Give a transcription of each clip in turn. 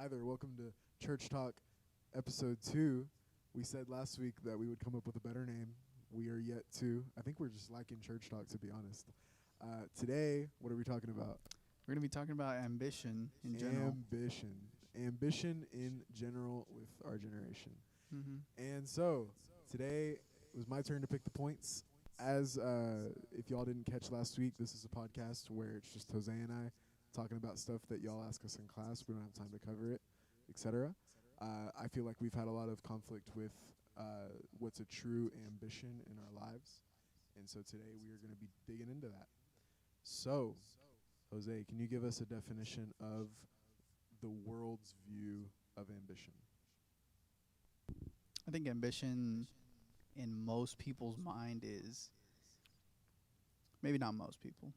Hi there, welcome to Church Talk episode 2. We said last week that we would come up with a better name. We are yet to. I think we're just liking Church Talk, to be honest. Today, what are we talking about? We're going to be talking about ambition in general. Ambition. Ambition in general with our generation. Mm-hmm. And so, today it was my turn to pick the points. As if y'all didn't catch last week, this is a podcast where it's just Jose and I talking about stuff that y'all ask us in class. We don't have time to cover it, etc. I feel like we've had a lot of conflict with what's a true ambition in our lives. And so today we are going to be digging into that. So, Jose, can you give us a definition of the world's view of ambition? I think ambition in most people's mind is, maybe not most people.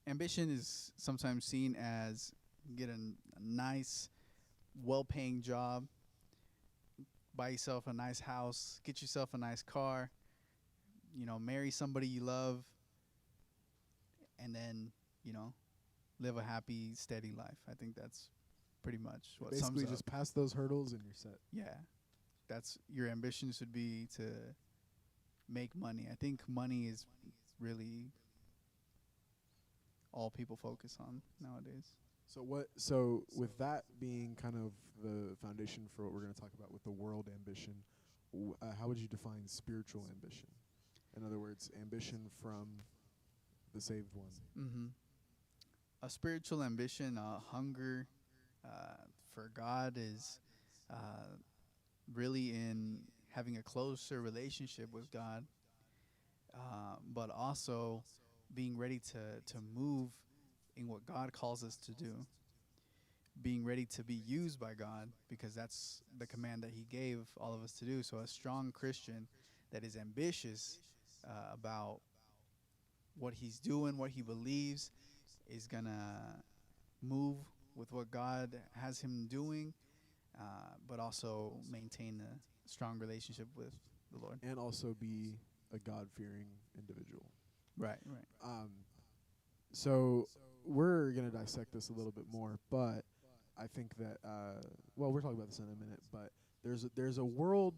Ambition is sometimes seen as get a nice, well-paying job, buy yourself a nice house, get yourself a nice car, marry somebody you love, and then, live a happy, steady life. I think that's pretty much what sums Basically, up. just pass those hurdles and you're set. Yeah. That's your ambition should be to make money. I think money is really all people focus on nowadays. So with that being kind of the foundation for what we're going to talk about with the world ambition, how would you define spiritual ambition? In other words, ambition from the saved one. Mm-hmm. A spiritual ambition, a hunger for God is really in having a closer relationship with God, but also being ready to move in what God calls us to do, being ready to be used by God, because that's the command that he gave all of us to do. So a strong Christian that is ambitious about what he's doing, what he believes, is going to move with what God has him doing, but also maintain a strong relationship with the Lord. And also be a God-fearing individual. Right. So we're going to dissect this a little bit more, but I think that, we're talking about this in a minute, but there's a world,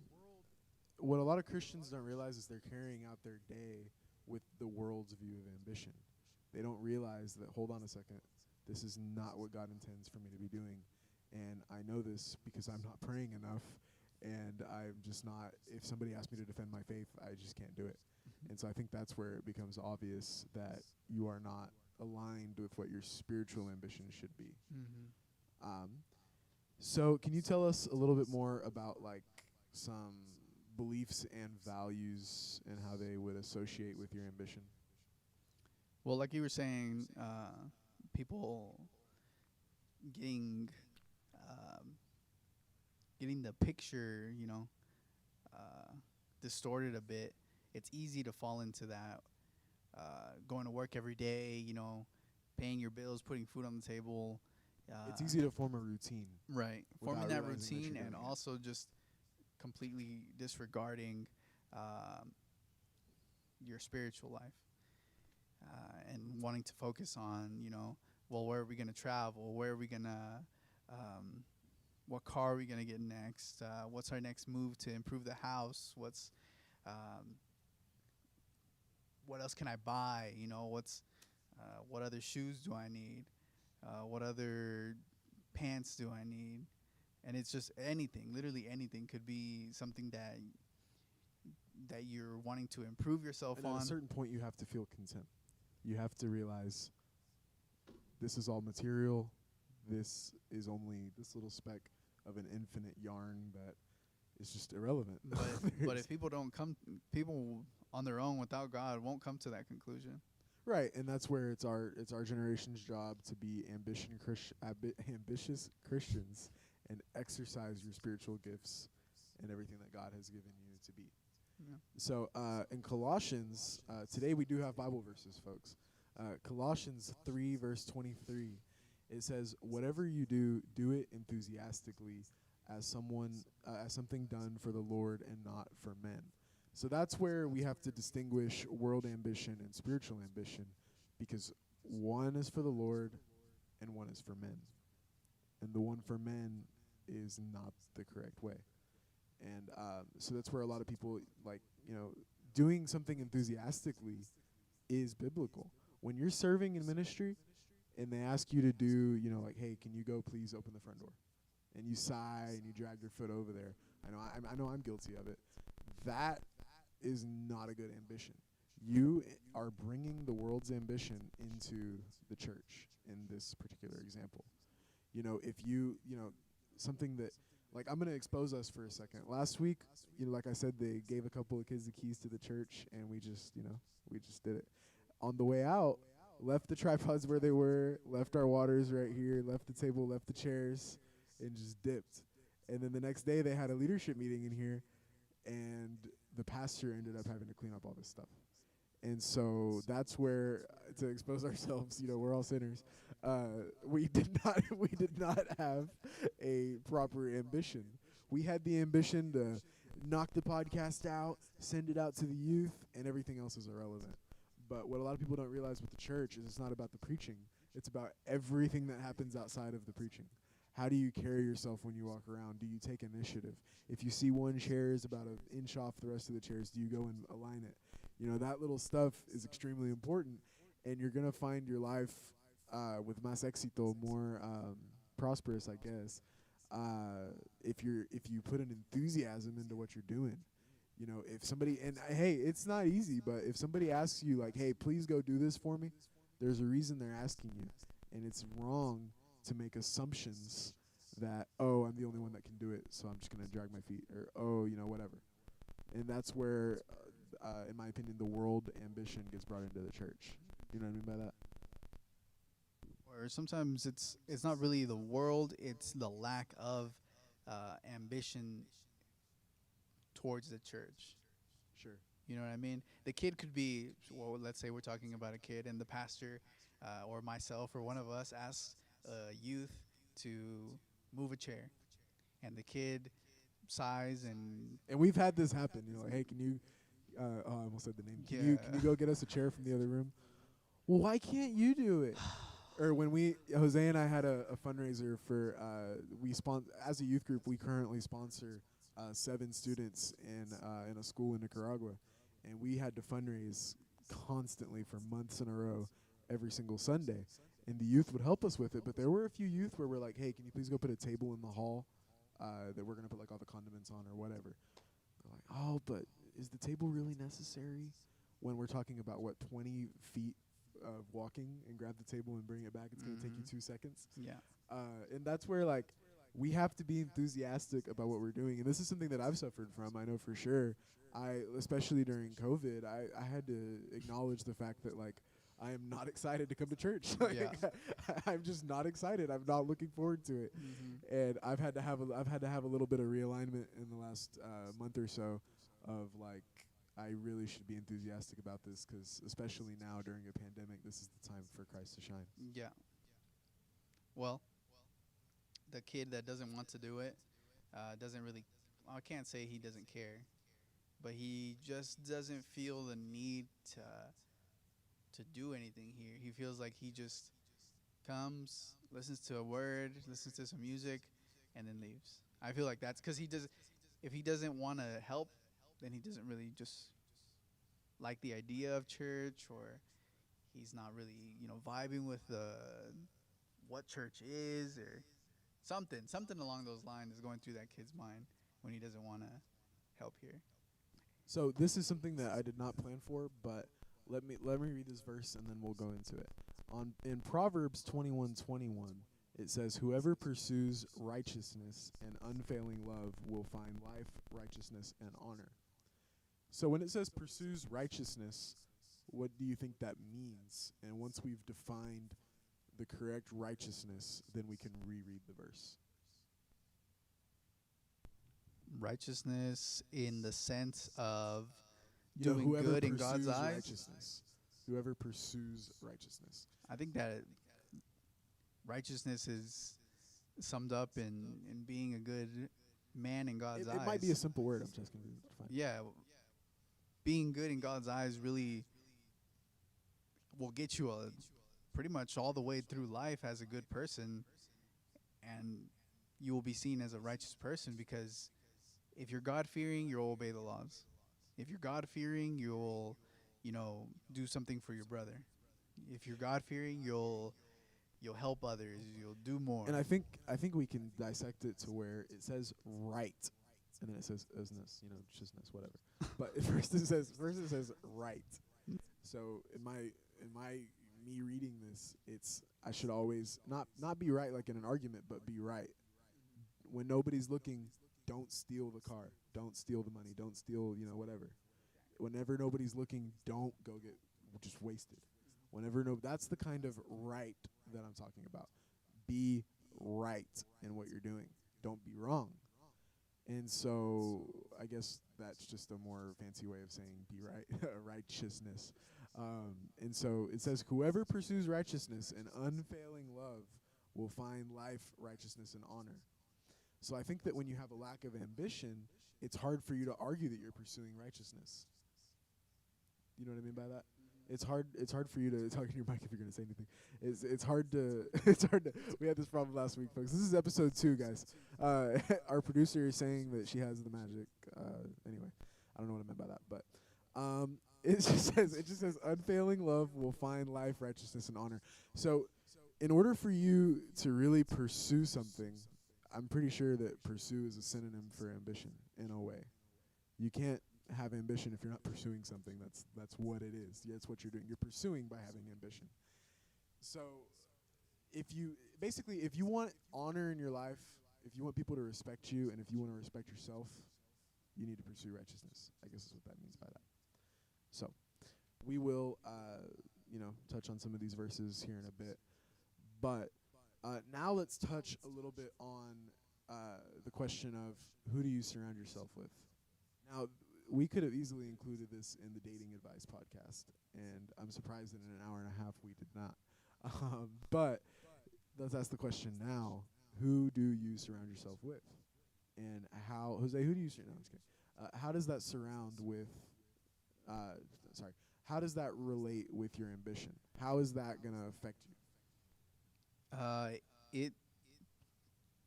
what a lot of Christians don't realize is they're carrying out their day with the world's view of ambition. They don't realize that, hold on a second, this is not what God intends for me to be doing. And I know this because I'm not praying enough, and I'm just not, if somebody asks me to defend my faith, I just can't do it. And so I think that's where it becomes obvious that you are not aligned with what your spiritual ambition should be. Mm-hmm. So can you tell us a little bit more about like some beliefs and values and how they would associate with your ambition? Well, like you were saying, people getting the picture, distorted a bit. It's easy to fall into that. Going to work every day, paying your bills, putting food on the table. It's easy to form a routine. Right. Without Forming that realizing that routine you're and doing it. also just completely disregarding your spiritual life. And wanting to focus on, where are we going to travel? Where are we going to, what car are we going to get next? What's our next move to improve the house? What else can I buy? What other shoes do I need? What other pants do I need? And it's just anything, literally anything could be something that you're wanting to improve yourself And on. at a certain point, you have to feel content. You have to realize this is all material. This is only this little speck of an infinite yarn that is just irrelevant. But if people people on their own without God won't come to that conclusion. Right, and that's where it's our generation's job to be ambitious Christians and exercise your spiritual gifts and everything that God has given you to be. Yeah. So in Colossians, today we do have Bible verses, folks. Colossians 3, verse 23, it says, "Whatever you do, do it enthusiastically, as something done for the Lord and not for men." So that's where we have to distinguish world ambition and spiritual ambition, because one is for the Lord and one is for men. And the one for men is not the correct way. And so that's where a lot of people, like, doing something enthusiastically is biblical. When you're serving in ministry and they ask you to do, like, hey, can you go please open the front door? And you sigh and you drag your foot over there. I know I'm guilty of it. That is not a good ambition. You are bringing the world's ambition into the church in this particular example. If something that, like, I'm going to expose us for a second. Last week, like I said, they gave a couple of kids the keys to the church, and we just did it. On the way out, left the tripods where they were, left our waters right here, left the table, left the chairs, and just dipped. And then the next day, they had a leadership meeting in here, and the pastor ended up having to clean up all this stuff. And so that's where, to expose ourselves, we're all sinners. We did not have a proper ambition. We had the ambition to knock the podcast out, send it out to the youth, and everything else is irrelevant. But what a lot of people don't realize with the church is it's not about the preaching. It's about everything that happens outside of the preaching. How do you carry yourself when you walk around? Do you take initiative? If you see one chair is about an inch off the rest of the chairs, do you go and align it? That little stuff is extremely important, and you're going to find your life with más éxito, more prosperous, I guess, if you put an enthusiasm into what you're doing. If somebody, and hey, it's not easy, but if somebody asks you, like, hey, please go do this for me, there's a reason they're asking you, and it's wrong to make assumptions that, oh, I'm the only one that can do it, so I'm just going to drag my feet, or, oh, whatever. And that's where, in my opinion, the world ambition gets brought into the church. You know what I mean by that? Or sometimes it's not really the world, it's the lack of ambition towards the church. Sure. You know what I mean? The kid could be, well, let's say we're talking about a kid, and the pastor or myself or one of us asks a youth to move a chair, and the kid sighs, and we've had this happen. Like, hey, can you? I almost said the name. Can you go get us a chair from the other room? Well, why can't you do it? Or when Jose and I had a fundraiser for, as a youth group, we currently sponsor 7 students in a school in Nicaragua, and we had to fundraise constantly for months in a row, every single Sunday, and the youth would help us with it. But there were a few youth where we're like, hey, can you please go put a table in the hall that we're gonna put like all the condiments on or whatever. They're like, oh, but is the table really necessary when we're talking about 20 feet of walking and grab the table and bring it back? It's going to take you 2 seconds. Yeah. And that's where, like, we have to be enthusiastic about what we're doing. And this is something that I've suffered from, I know for sure. Especially during COVID, I had to acknowledge the fact that, like, I am not excited to come to church. I'm just not excited. I'm not looking forward to it. Mm-hmm. And I've had to have a little bit of realignment in the last month or so of, like, I really should be enthusiastic about this, because especially now during a pandemic, this is the time for Christ to shine. Yeah. Well, the kid that doesn't want to do it doesn't really, I can't say he doesn't care, but he just doesn't feel the need to do anything here. He feels like he just comes, listens to a word, listens to some music, and then leaves. I feel like that's because if he doesn't want to help, then he doesn't really just like the idea of church, or he's not really, vibing with what church is, or something along those lines is going through that kid's mind when he doesn't want to help here. So this is something that I did not plan for, but let me read this verse and then we'll go into it. In Proverbs 21:21, it says, "Whoever pursues righteousness and unfailing love will find life, righteousness, and honor." So when it says pursues righteousness, what do you think that means? And once we've defined the correct righteousness, then we can reread the verse. Righteousness in the sense of doing good in God's eyes. Righteousness. Whoever pursues righteousness. I think that righteousness is summed up in being a good man in God's eyes. It might be a simple word. I'm just going to define. Yeah. Being good in God's eyes really will get you pretty much all the way through life as a good person, and you will be seen as a righteous person because if you're God fearing, you'll obey the laws. If you're God fearing, you'll, do something for your brother. If you're God fearing, you'll help others. You'll do more. And I think we can dissect it to where it says right, and then it says isness, justness, whatever. But first it says right. So in my me reading this, it's I should always not be right like in an argument, but be right. When nobody's looking, don't steal the car, don't steal the money, don't steal, whatever. Whenever nobody's looking, don't go get just wasted. That's the kind of right that I'm talking about. Be right in what you're doing. Don't be wrong. And so I guess that's just a more fancy way of saying be right, righteousness. And so it says, whoever pursues righteousness and unfailing love will find life, righteousness, and honor. So I think that when you have a lack of ambition, it's hard for you to argue that you're pursuing righteousness. You know what I mean by that? It's hard for you to talk in your mic if you're going to say anything. It's hard to we had this problem last week, folks. This is episode 2, guys. Our producer is saying that she has the magic. Anyway, I don't know what I meant by that, but it just says unfailing love will find life, righteousness, and honor. So in order for you to really pursue something, I'm pretty sure that pursue is a synonym for ambition in a way. You can't have ambition if you're not pursuing something. That's what it is. Yeah, that's what you're doing. You're pursuing by having ambition. So if you want honor in your life, if you want people to respect you, and if you want to respect yourself, you need to pursue righteousness. I guess is what that means by that. So we will touch on some of these verses here in a bit. But now let's touch a little bit on the question of who do you surround yourself with? Now, we could have easily included this in the dating advice podcast, and I'm surprised that in an hour and a half we did not. But let's ask the question now: who do you surround yourself with, and how? Jose, who do you surround? No, I'm just kidding. How does that surround with? How does that relate with your ambition? How is that gonna affect you? It,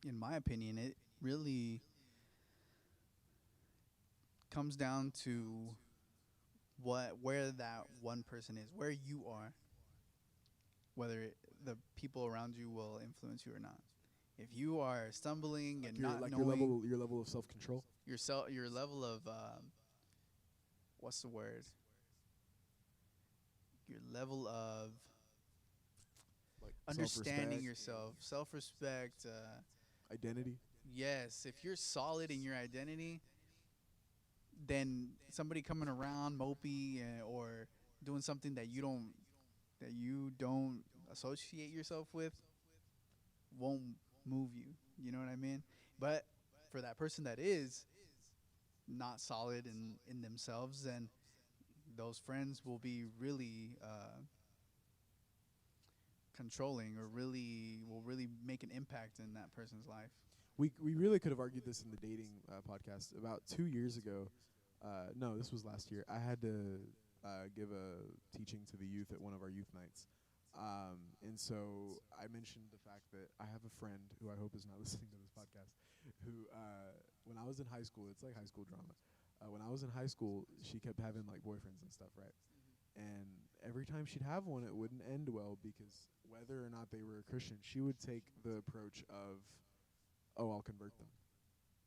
in my opinion, it really comes down to where that one person is, where you are, whether the people around you will influence you or not. If you are stumbling and not knowing your level of self-control, your level of what's the word? Your level of like understanding yourself, self-respect, identity. yes, if you're solid in your identity, then somebody coming around mopey or doing something that you don't associate yourself with won't move you. You know what I mean? But for that person that is not solid in themselves, then those friends will be really controlling, or will really make an impact in that person's life. We really could have argued this in the dating podcast about 2 years ago. No, this was last year. I had to give a teaching to the youth at one of our youth nights. And so I mentioned the fact that I have a friend who I hope is not listening to this podcast, who when I was in high school, it's like high school drama. When I was in high school, she kept having like boyfriends and stuff, right? And every time she'd have one, it wouldn't end well because whether or not they were a Christian, she would take the approach of, oh, I'll convert them.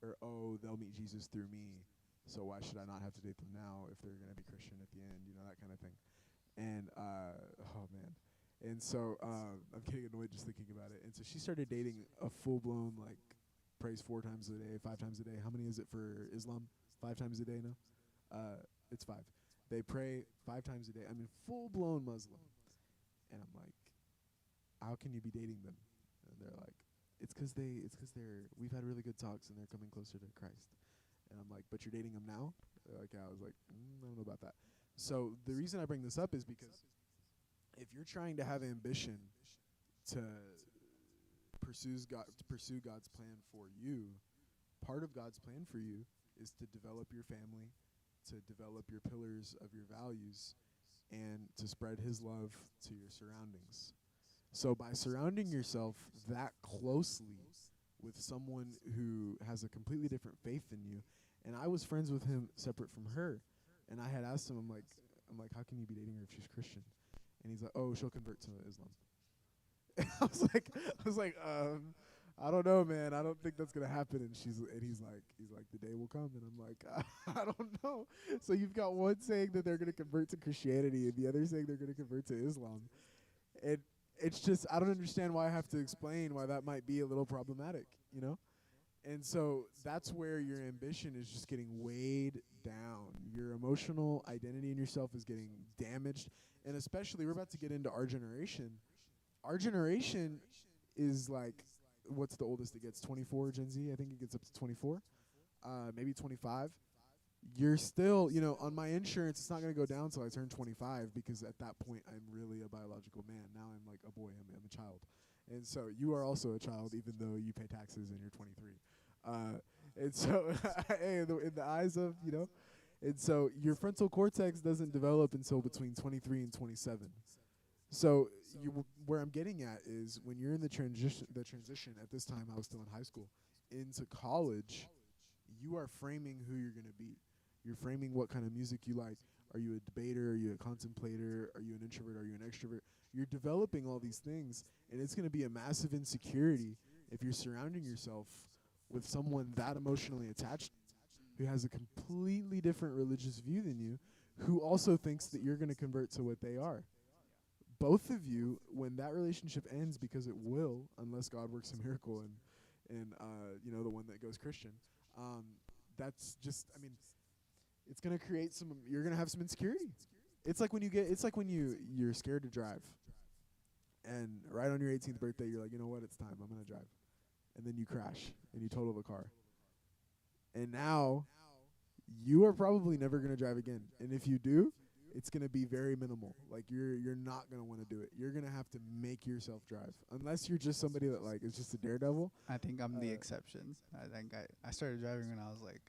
Or, oh, they'll meet Jesus through me, so why should I not have to date them now if they're going to be Christian at the end, that kind of thing. And, oh, man. And so I'm getting annoyed just thinking about it. And so she started dating a full-blown, like, prays 4 times a day, 5 times a day. How many is it for Islam? 5 times a day now? It's 5. They pray 5 times a day. I mean, full-blown Muslim. And I'm like, how can you be dating them? And they're like, it's 'cause we've had really good talks and they're coming closer to Christ. And I'm like, but you're dating them now? I was like, I don't know about that. So the reason I bring this up is because if you're trying to have ambition to pursue God's plan for you, part of God's plan for you is to develop your family, to develop your pillars of your values, and to spread his love to your surroundings. So by surrounding yourself that closely with someone who has a completely different faith than you, and I was friends with him separate from her, and I had asked him, I'm like, how can you be dating her if she's Christian? And he's like, oh, she'll convert to Islam. I was like, I don't know, man. I don't think that's gonna happen. And he's like, the day will come. And I'm like, I don't know. So you've got one saying that they're gonna convert to Christianity, and the other saying they're gonna convert to Islam. And it's just, I don't understand why I have to explain why that might be a little problematic, you know? And so that's where your ambition is just getting weighed down. Your emotional identity in yourself is getting damaged. And especially, we're about to get into our generation. Our generation is like, what's the oldest it gets? 24, Gen Z? I think it gets up to 24, maybe 25. You're still, on my insurance, it's not going to go down until I turn 25, because at that point, I'm really a biological man. Now I'm like a boy. I'm a child. And so you are also a child, even though you pay taxes and you're 23. And so, hey, in the eyes of, and so your frontal cortex doesn't develop until between 23 and 27. So where I'm getting at is, when you're in the transition at this time, I was still in high school, into college, you are framing who you're going to be. You're framing what kind of music you like. Are you a debater? Are you a contemplator? Are you an introvert? Are you an extrovert? You're developing all these things, and it's going to be a massive insecurity if you're surrounding yourself with someone that emotionally attached, who has a completely different religious view than you, who also thinks that you're going to convert to what they are. Both of you, when that relationship ends, because it will, unless God works a miracle and the one that goes Christian, that's just, it's going to create you're going to have some insecurity. It's like when you're scared to drive, and right on your 18th birthday, you're like, you know what, it's time, I'm going to drive. And then you crash, and you total the car. And now, you are probably never going to drive again. And if you do, it's going to be very minimal. Like, you're not going to want to do it. You're going to have to make yourself drive. Unless you're just somebody that, like, is just a daredevil. I think I'm the exception. I think I started driving when I was like,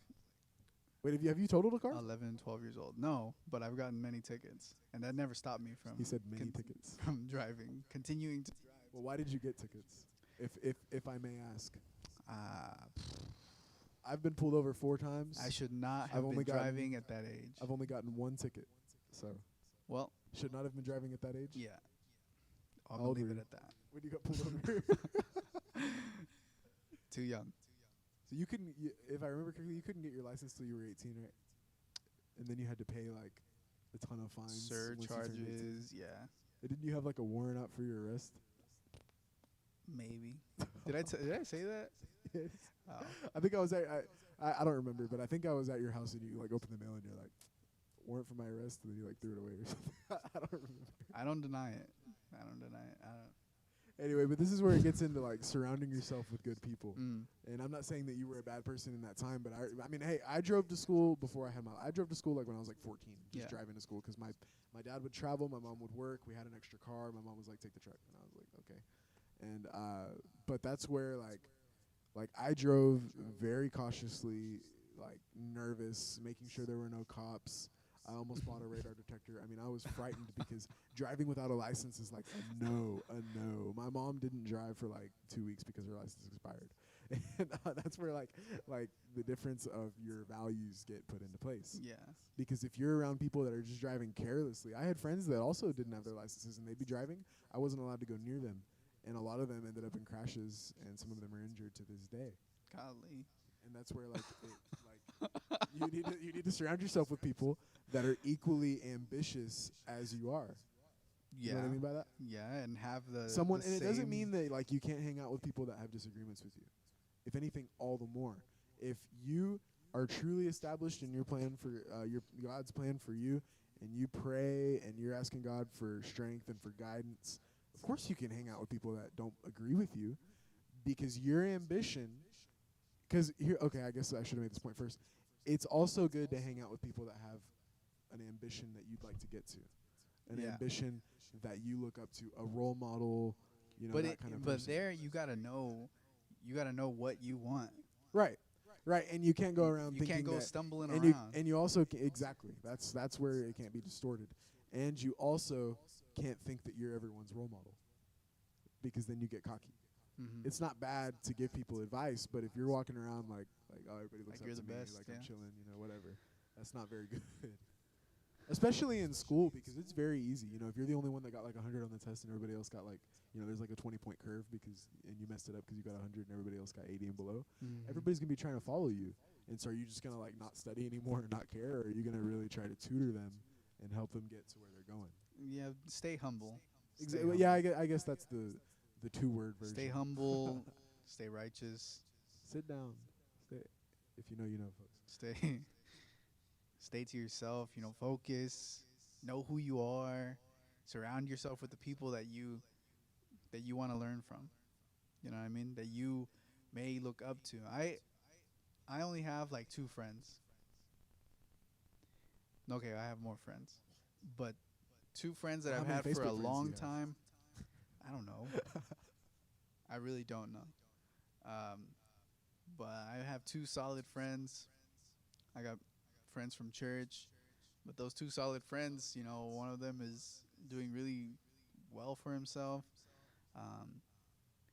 wait, have you totaled a car? 11, 12 years old. No, but I've gotten many tickets, and that never stopped me from. He said many tickets. From driving, continuing to drive. Well, why did you get tickets, if I may ask? I've been pulled over 4 times. I should not have been driving at that age. I've only gotten 1 ticket, so. Well. Should not have been driving at that age? Yeah. I'll leave it at that. When you got pulled over? Too young. So you couldn't, if I remember correctly, you couldn't get your license till you were 18, right? And then you had to pay like a ton of fines. Surcharges, yeah. And didn't you have like a warrant out for your arrest? Maybe. Did I say that? Yes. Oh. I think I was at, I don't remember, but I think I was at your house and you like opened the mail and you're like, warrant for my arrest, and then you like threw it away or something. I don't remember. I don't deny it. Anyway, but this is where it gets into like surrounding yourself with good people. Mm. And I'm not saying that you were a bad person in that time, but I mean, hey, I drove to school before I drove to school like when I was like 14, just driving to school, because my dad would travel, my mom would work, we had an extra car, my mom was like, take the truck, and I was like, okay. And but that's where like I drove very cautiously, like nervous, making sure there were no cops. I almost bought a radar detector. I mean, I was frightened because driving without a license is like a no. My mom didn't drive for like 2 weeks because her license expired. And that's where like the difference of your values get put into place. Yeah. Because if you're around people that are just driving carelessly, I had friends that also didn't have their licenses and they'd be driving. I wasn't allowed to go near them. And a lot of them ended up in crashes, and some of them are injured to this day. Golly. And that's where you need to surround yourself with people that are equally ambitious as you are. Yeah. You know what I mean by that? Yeah, and have the and it doesn't mean that like you can't hang out with people that have disagreements with you. If anything, all the more. If you are truly established in your plan for your God's plan for you, and you pray and you're asking God for strength and for guidance, of course you can hang out with people that don't agree with you, because your ambition. Because here, okay, I guess I should have made this point first. It's also good to hang out with people that have an ambition that you'd like to get to, an ambition that you look up to, a role model, that kind of person. But there, you gotta know what you want. Right, and you can't go around. You thinking can't go that stumbling and around. And you also exactly. That's where it can't be distorted, and you also can't think that you're everyone's role model. because then you get cocky. Mm-hmm. It's not bad to give people advice, but if you're walking around like oh, everybody looks Like up you're to the me, best, like yeah. I'm chilling, whatever. That's not very good. Especially in school, because it's very easy. If you're the only one that got like 100 on the test and everybody else got like, there's like a 20-point curve and you messed it up because you got 100 and everybody else got 80 and below. Mm-hmm. Everybody's gonna be trying to follow you. And so are you just gonna like not study anymore and not care, or are you gonna really try to tutor them and help them get to where they're going? Yeah, stay humble. Well, yeah, I guess that's the 2-word version. Stay humble. Stay righteous. Sit down. Stay. If you know, you know, folks. Stay. Stay to yourself. Focus. Know who you are. Surround yourself with the people that you want to learn from. You know what I mean? That you may look up to. I only have like 2 friends. Okay, I have more friends, but 2 friends that How I've many had for Facebook a friends do you long have? time. I don't know. I really don't know. But I have 2 solid friends. I got friends from church, but those 2 solid friends, one of them is doing really well for himself,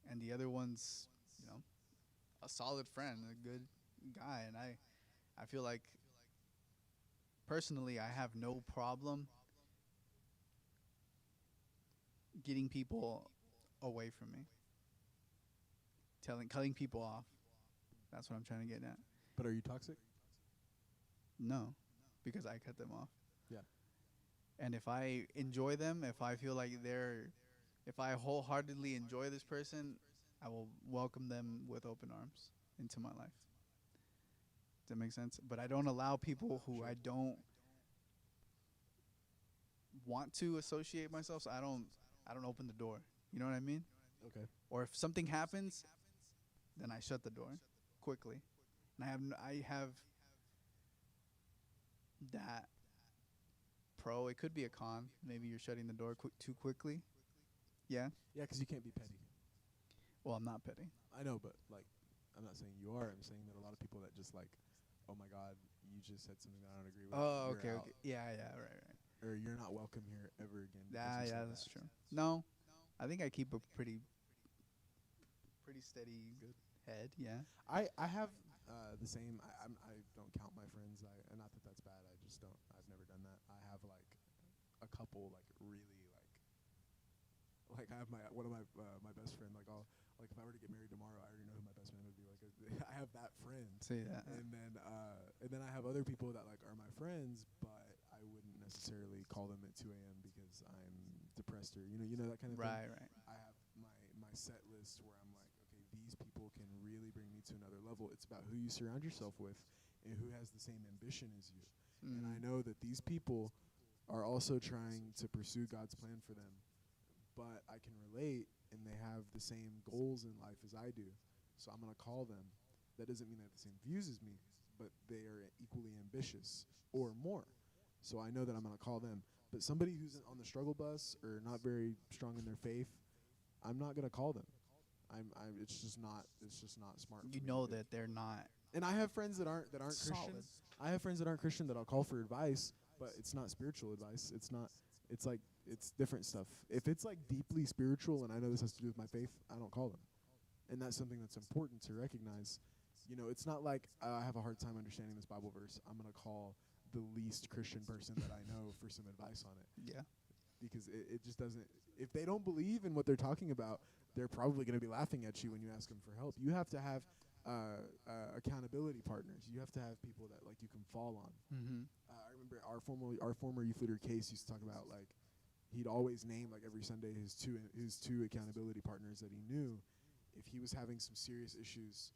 and the other one's, a solid friend, a good guy, and I feel like personally I have no problem getting people away from me, cutting people off. That's what I'm trying to get at. But are you toxic? No, because I cut them off. Yeah. And if I enjoy them, if I feel like if I wholeheartedly enjoy this person, I will welcome them with open arms into my life. Does that make sense? But I don't allow people who I don't want to associate myself. So I don't open the door. You know what I mean? Okay. Or if something happens, then I shut the door quickly. And I have that pro. It could be a con. Maybe you're shutting the door too quickly. Yeah. Yeah, because you can't be petty. Well, I'm not petty. I know, but like, I'm not saying you are. I'm saying that a lot of people that just like, oh my God, you just said something that I don't agree with. Oh, You're okay, out. okay. Yeah, right. Or you're not welcome here ever again. because Yeah, you said that's that. true. No, I think I keep a pretty steady Good. head. Yeah. I have the same. I don't count my friends. Not that that's bad. I just don't. I've never done that. I have like a couple like really like I have one of my best friend. Like if I were to get married tomorrow, I already know who my best man would be. Like I have that friend. See that. And then I have other people that like are my friends, but I wouldn't necessarily call them at 2 a.m. because I'm depressed or you know that kind of thing. Right. I have my set list where I'm like, okay, these people can really bring me to another level. It's about who you surround yourself with and who has the same ambition as you. And I know that these people are also trying to pursue God's plan for them, but I can relate and they have the same goals in life as I do. So I'm going to call them. That doesn't mean they have the same views as me, but they are equally ambitious or more. So I know that I'm going to call them. But somebody who's on the struggle bus or not very strong in their faith, I'm not going to call them. It's just not smart. You for me know to do. that they're not And I have friends that aren't solid. Christian. I have friends that aren't Christian that I'll call for advice, but it's not spiritual advice. It's not. It's like it's different stuff. If it's like deeply spiritual, and I know this has to do with my faith, I don't call them. And that's something that's important to recognize. It's not like I have a hard time understanding this Bible verse. I'm gonna call the least Christian person that I know for some advice on it. Yeah. Because it just doesn't. If they don't believe in what they're talking about, they're probably going to be laughing at you when you ask them for help. You have to have accountability partners. You have to have people that like you can fall on. Mm-hmm. I remember our former youth leader Case used to talk about like he'd always name like every Sunday his two accountability partners that he knew. If he was having some serious issues,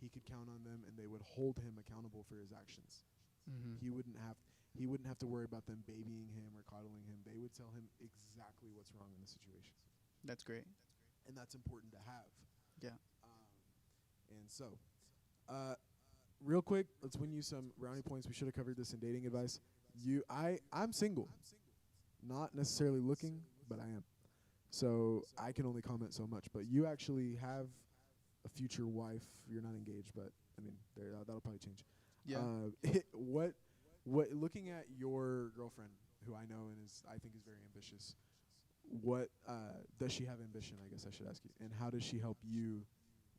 he could count on them, and they would hold him accountable for his actions. Mm-hmm. He wouldn't have to worry about them babying him or coddling him. They would tell him exactly what's wrong in the situation. That's great. And that's important to have. Yeah. And so, real quick, let's win you some brownie points. We should have covered this in dating advice. I'm single, not necessarily looking, but I am. So I can only comment so much. But you actually have a future wife. You're not engaged, but I mean, that'll probably change. Yeah. What looking at your girlfriend, who I know and I think is very ambitious, what does she have ambition? I guess I should ask you. And how does she help you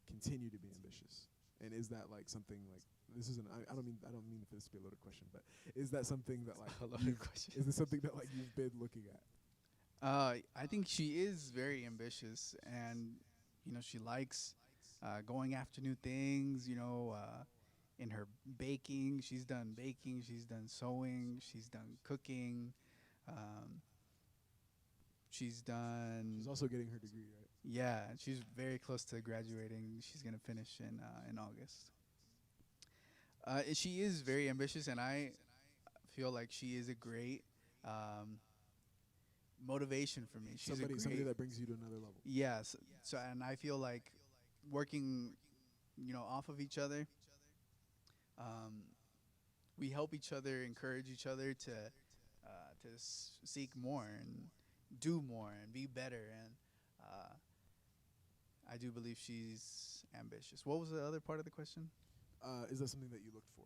continue to be ambitious? And is that like something like this isn't I don't mean for this to be a loaded question, but is that something that like A loaded you've- question. is this something that like you've been looking at? I think she is very ambitious, and she likes going after new things. In her baking, she's done baking, she's done sewing, she's done cooking, um, she's done. She's also getting her degree, right? Yeah, she's very close to graduating. She's gonna finish in August. She is very ambitious, and I feel like she is a great um, motivation for me. She's Somebody that brings you to another level. yes. So, and I feel like working, off of each other. Um, we help each other, encourage each other to seek more and do more and be better. And I do believe she's ambitious. What was the other part of the question? Is that something that you looked for?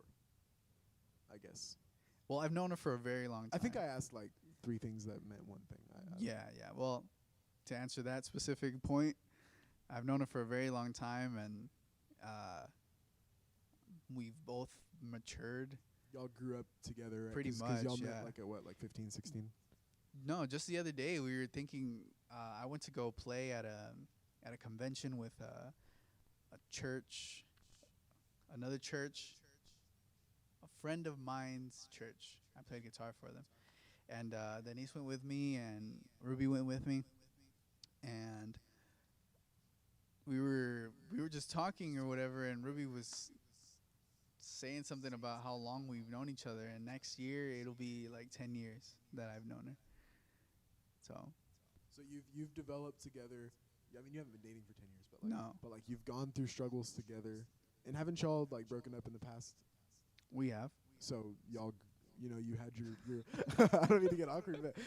I guess. Well, I've known her for a very long time. I think I asked like 3 things that meant one thing. Yeah. Well, to answer that specific point, I've known her for a very long time, and we've both matured. Y'all grew up together, right? Pretty 'Cause y'all much, met yeah. like at what, like 15, 16? No, just the other day we were thinking. I went to go play at a convention with a church, another church, a friend of mine's church. I played guitar for them, and Denise went with me, and Ruby went with me, and we were just talking or whatever, and Ruby was saying something about how long we've known each other, and next year it'll be like 10 years that I've known her. So So you've developed together. I mean, you haven't been dating for 10 years, but like, No. but like you've gone through struggles together. And haven't y'all like broken up in the past? we have. So y'all, you had your I don't mean to get awkward, but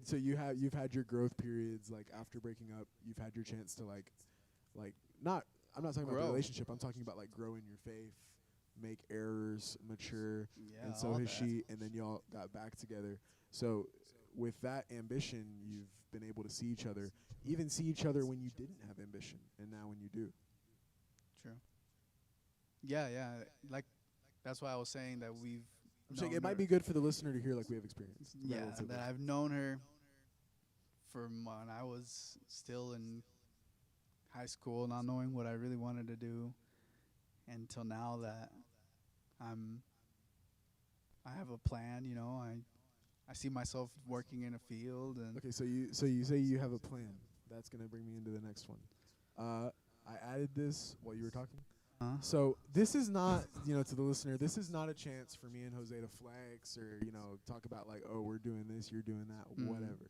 so you've had your growth periods like after breaking up. You've had your chance to like not. I'm not talking about the Grow. relationship. I'm talking about like grow in your faith, make errors, mature. Yeah, And so all has that. she, and then y'all got back together. So with that ambition, you've been able to see each other, even see each other when you didn't have ambition, and now when you do. True. Yeah. Like that's why I was saying that we've. I'm saying known it might her- be good for the listener to hear like we have experience. Yeah, relatively. that I've known her from when I was still in high school, not knowing what I really wanted to do, until now that I have a plan. I see myself working in a field, and Okay, so you say you have a plan. That's gonna bring me into the next one. I added this while you were talking. So this is not, to the listener, this is not a chance for me and Jose to flex or, talk about like, oh, we're doing this, you're doing that, Mhm. whatever.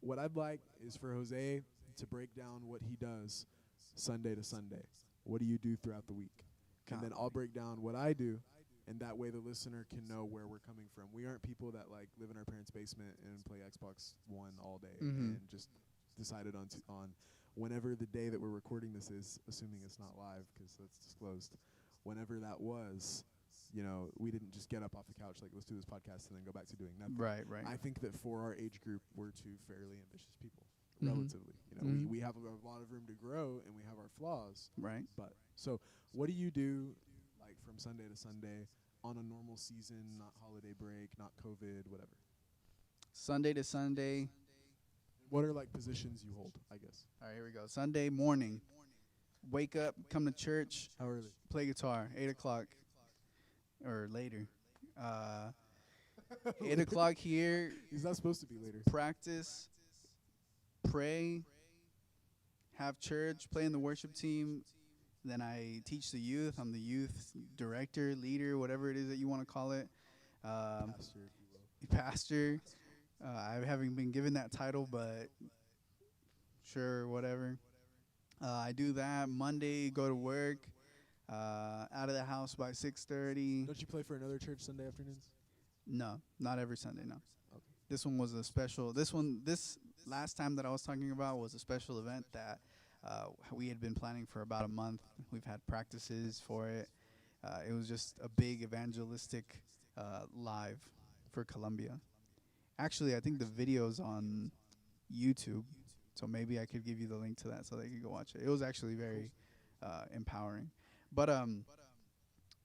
What I'd like is for Jose to break down what he does Sunday to Sunday. What do you do throughout the week? And then I'll break down what I do, and that way the listener can know where we're coming from. We aren't people that like live in our parents' basement and play Xbox One all day Mhm. and just decided on whenever the day that we're recording this is, assuming it's not live because that's disclosed. Whenever that was, we didn't just get up off the couch like let's do this podcast and then go back to doing nothing. right. I think that for our age group, we're 2 fairly ambitious people, Mhm. relatively. Mhm. We have a lot of room to grow and we have our flaws. Right. But so, what do you do, like from Sunday to Sunday, on a normal season, not holiday break, not COVID, whatever? Sunday to Sunday. What are like positions you hold? I guess. All right, here we go. Sunday morning. Wake up, come to church, How early? play guitar. 8:00 or later. 8:00 here. He's not supposed to be later. Practice, pray, have church, play in the worship team. Then I teach the youth. I'm the youth director, leader, whatever it is that you want to call it. Pastor, if you will. Pastor. I haven't been given that title, but sure, whatever. I do that. Monday, go to work. Out of the house by 6:30. Don't you play for another church Sunday afternoons? No, not every Sunday. No. Okay. This one was a special. This last time that I was talking about was a special event that we had been planning for about a month. We've had practices for it. It was just a big evangelistic live for Colombia. Actually, I think the video's on YouTube. So maybe I could give you the link to that so they could go watch it. It was actually very empowering. But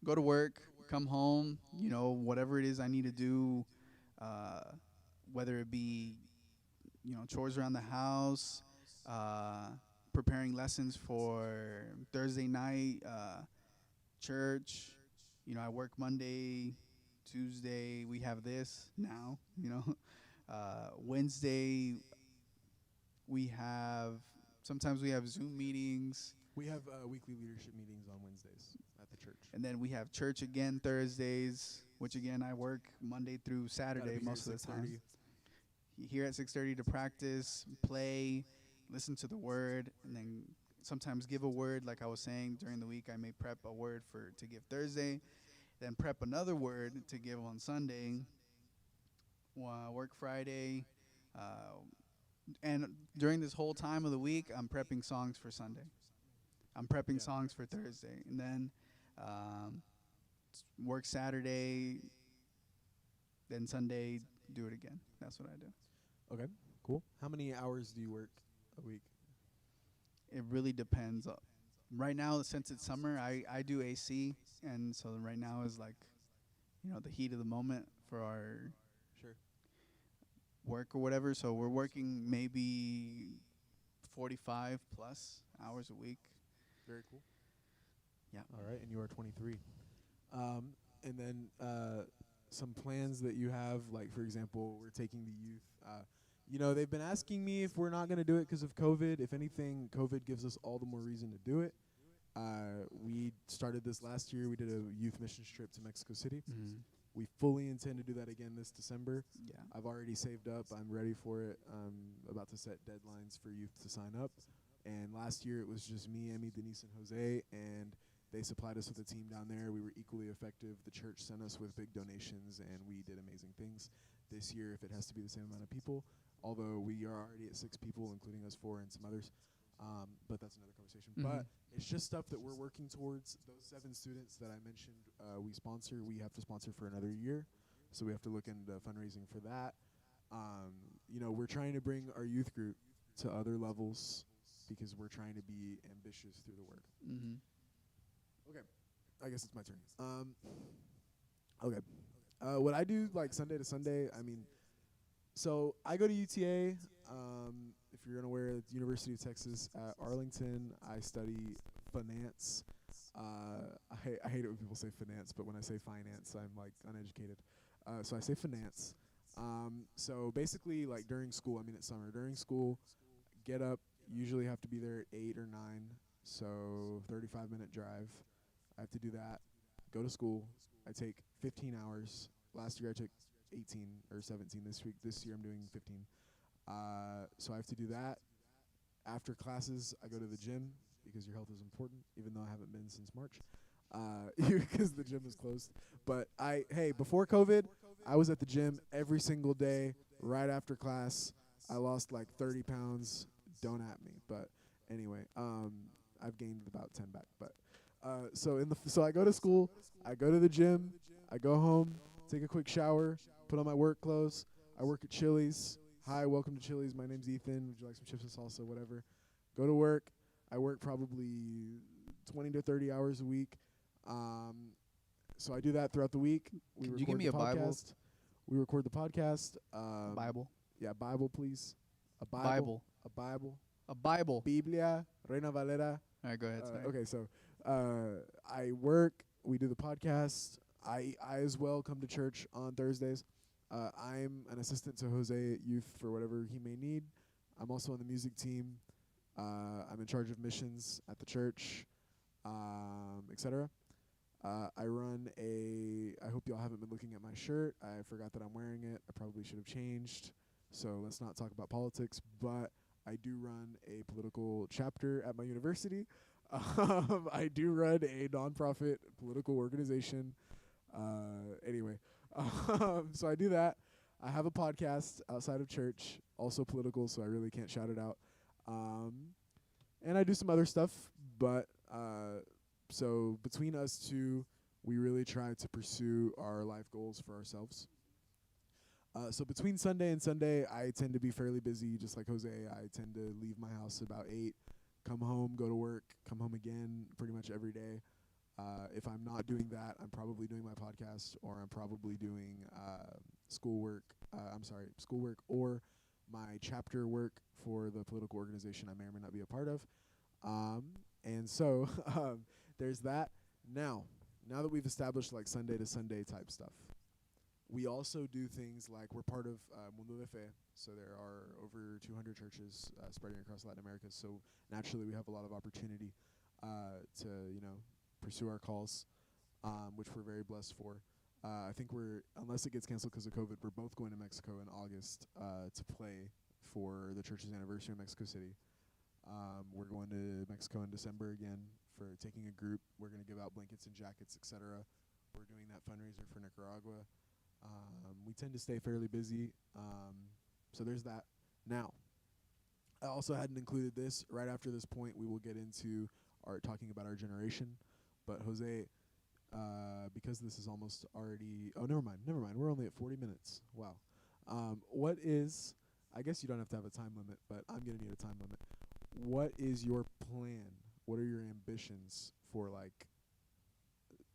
go to work, come home, whatever it is I need to do, uh, whether it be, chores around the house, uh, preparing lessons for Thursday night, church. I work Monday, Tuesday. We have this now. Wednesday we have. Sometimes we have Zoom meetings, We have weekly leadership meetings on Wednesdays at the church. and then we have church again Thursdays. Which again I work Monday through Gotta Saturday be here most of at the time. 6:30. Here at 6:30 to practice, play, listen to the word, and then sometimes give a word. Like I was saying during the week, I may prep a word to give Thursday, then prep another word to give on Sunday. Work Friday, uh, and during this whole time of the week, I'm prepping songs for Sunday. I'm prepping Yeah. songs for Thursday, and then work Saturday, then Sunday do it again. That's what I do. Okay, cool. How many hours do you work a week? It really depends. Right now, since it's summer, I do AC, and so right now is like, the heat of the moment for our Sure. work or whatever. So we're working maybe 45 plus hours a week. Very cool. Yeah. All right, and you are 23. And then some plans that you have, like for example, we're taking the youth. They've been asking me if we're not going to do it because of COVID. If anything, COVID gives us all the more reason to do it. We started this last year. We did a youth missions trip to Mexico City. Mm-hmm. We fully intend to do that again this December. Yeah. I've already saved up. I'm ready for it. I'm about to set deadlines for youth to sign up. And last year it was just me, Emmy, Denise, and Jose, and they supplied us with a team down there. We were equally effective. The church sent us with big donations, and we did amazing things. This year, if it has to be the same amount of people, although we are already at 6 people, including us 4 and some others, but that's another conversation. Mhm. But it's just stuff that we're working towards. Those 7 students that I mentioned, we have to sponsor for another year, so we have to look into fundraising for that. We're trying to bring our youth group to other levels because we're trying to be ambitious through the work. Mm-hmm. Okay, I guess it's my turn. Okay, what I do like Sunday to Sunday, so I go to UTA. If you're unaware, it's University of Texas at Arlington. I study finance. I hate it when people say finance, but when I say finance, I'm like uneducated. So I say finance. So basically, like during school, it's summer. During school, get up. Usually have to be there at 8 or 9. So 35-minute drive. I have to do that. Go to school. I take 15 hours. Last year I took 18 or 17. This year I'm doing 15. So I have to do that. After classes, I go to the gym because your health is important, even though I haven't been since March because the gym is closed. But before COVID, I was at the gym every single day right after class. I lost like 30 pounds. Don't at me. But anyway, I've gained about 10 back. But so I go to school, I go to the gym, I go home, take a quick shower, put on my work clothes. I work at Chili's. Hi, welcome to Chili's. My name's Ethan. Would you like some chips and salsa, whatever? Go to work. I work probably 20 to 30 hours a week. So I do that throughout the week. Could you give me a Bible? We record the podcast. Bible. Yeah, Bible, please. A Bible. Bible. A Bible. A Bible. Biblia, Reina Valera. All right, go ahead. Sorry. Okay, so I work. We do the podcast. I as well come to church on Thursdays. I'm an assistant to Jose at youth for whatever he may need. I'm also on the music team. I'm in charge of missions at the church, etc. I run I hope y'all haven't been looking at my shirt. I forgot that I'm wearing it. I probably should have changed. So let's not talk about politics. But I do run a political chapter at my university. I do run a nonprofit political organization. Anyway, so I do that. I have a podcast outside of church, also political, so I really can't shout it out. And I do some other stuff, but so between us two, we really try to pursue our life goals for ourselves. So between Sunday and Sunday, I tend to be fairly busy, just like Jose. I tend to leave my house about 8, come home, go to work, come home again pretty much every day. If I'm not doing that, I'm probably doing my podcast, or I'm probably doing schoolwork. Schoolwork or my chapter work for the political organization I may or may not be a part of. And so there's that. Now that we've established like Sunday to Sunday type stuff, we also do things like we're part of Mundo de Fe, so there are over 200 churches spreading across Latin America. So naturally, we have a lot of opportunity to pursue our calls, which we're very blessed for. I think unless it gets canceled because of COVID, we're both going to Mexico in August to play for the church's anniversary in Mexico City. We're going to Mexico in December again for taking a group. We're going to give out blankets and jackets, etc. We're doing that fundraiser for Nicaragua. We tend to stay fairly busy, so there's that. Now, I also hadn't included this. Right after this point, we will get into talking about our generation. But Jose, because this is almost already... Oh, never mind. We're only at 40 minutes. Wow. What is... I guess you don't have to have a time limit, but I'm going to need a time limit. What is your plan? What are your ambitions for, like,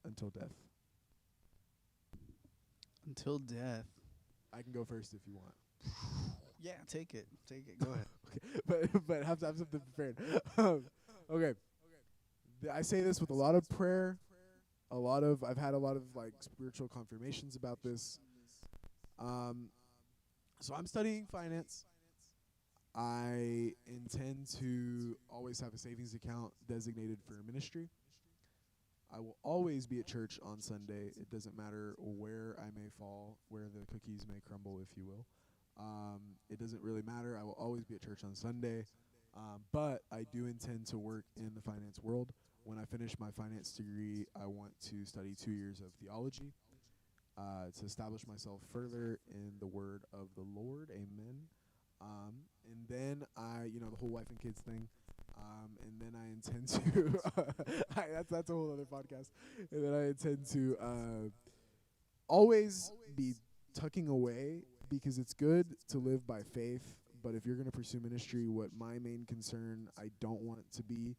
until death? Until death. I can go first if you want. Yeah, take it. Go ahead. Okay, but have to have something prepared. Okay. I say this with a lot of prayer. I've had a lot of like spiritual confirmations about this. So I'm studying finance. I intend to always have a savings account designated for ministry. I will always be at church on Sunday. It doesn't matter where I may fall, where the cookies may crumble, if you will. It doesn't really matter. I will always be at church on Sunday. But I do intend to work in the finance world. When I finish my finance degree, I want to study 2 years of theology to establish myself further in the word of the Lord. Amen. And then the whole wife and kids thing. And then I intend to that's a whole other podcast. And then I intend to always be tucking away, because it's good to live by faith. But if you're going to pursue ministry, what my main concern I don't want it to be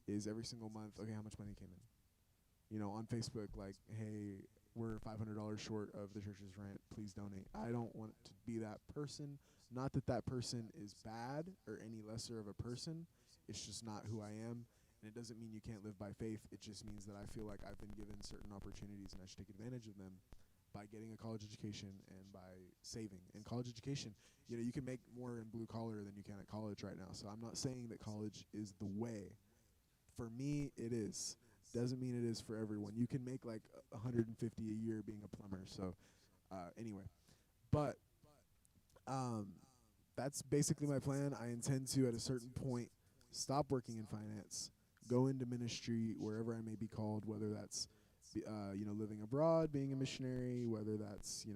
is every single month, okay, how much money came in? On Facebook, like, hey, we're $500 short of the church's rent. Please donate. I don't want to be that person. Not that person is bad or any lesser of a person. It's just not who I am. And it doesn't mean you can't live by faith. It just means that I feel like I've been given certain opportunities and I should take advantage of them by getting a college education and by saving. In college education, you can make more in blue collar than you can at college right now. So I'm not saying that college is the way. For me, it is. Doesn't mean it is for everyone. You can make like $150 a year being a plumber. So anyway, but that's basically my plan. I intend to, at a certain point, stop working in finance, go into ministry wherever I may be called, whether that's living abroad, being a missionary, whether that's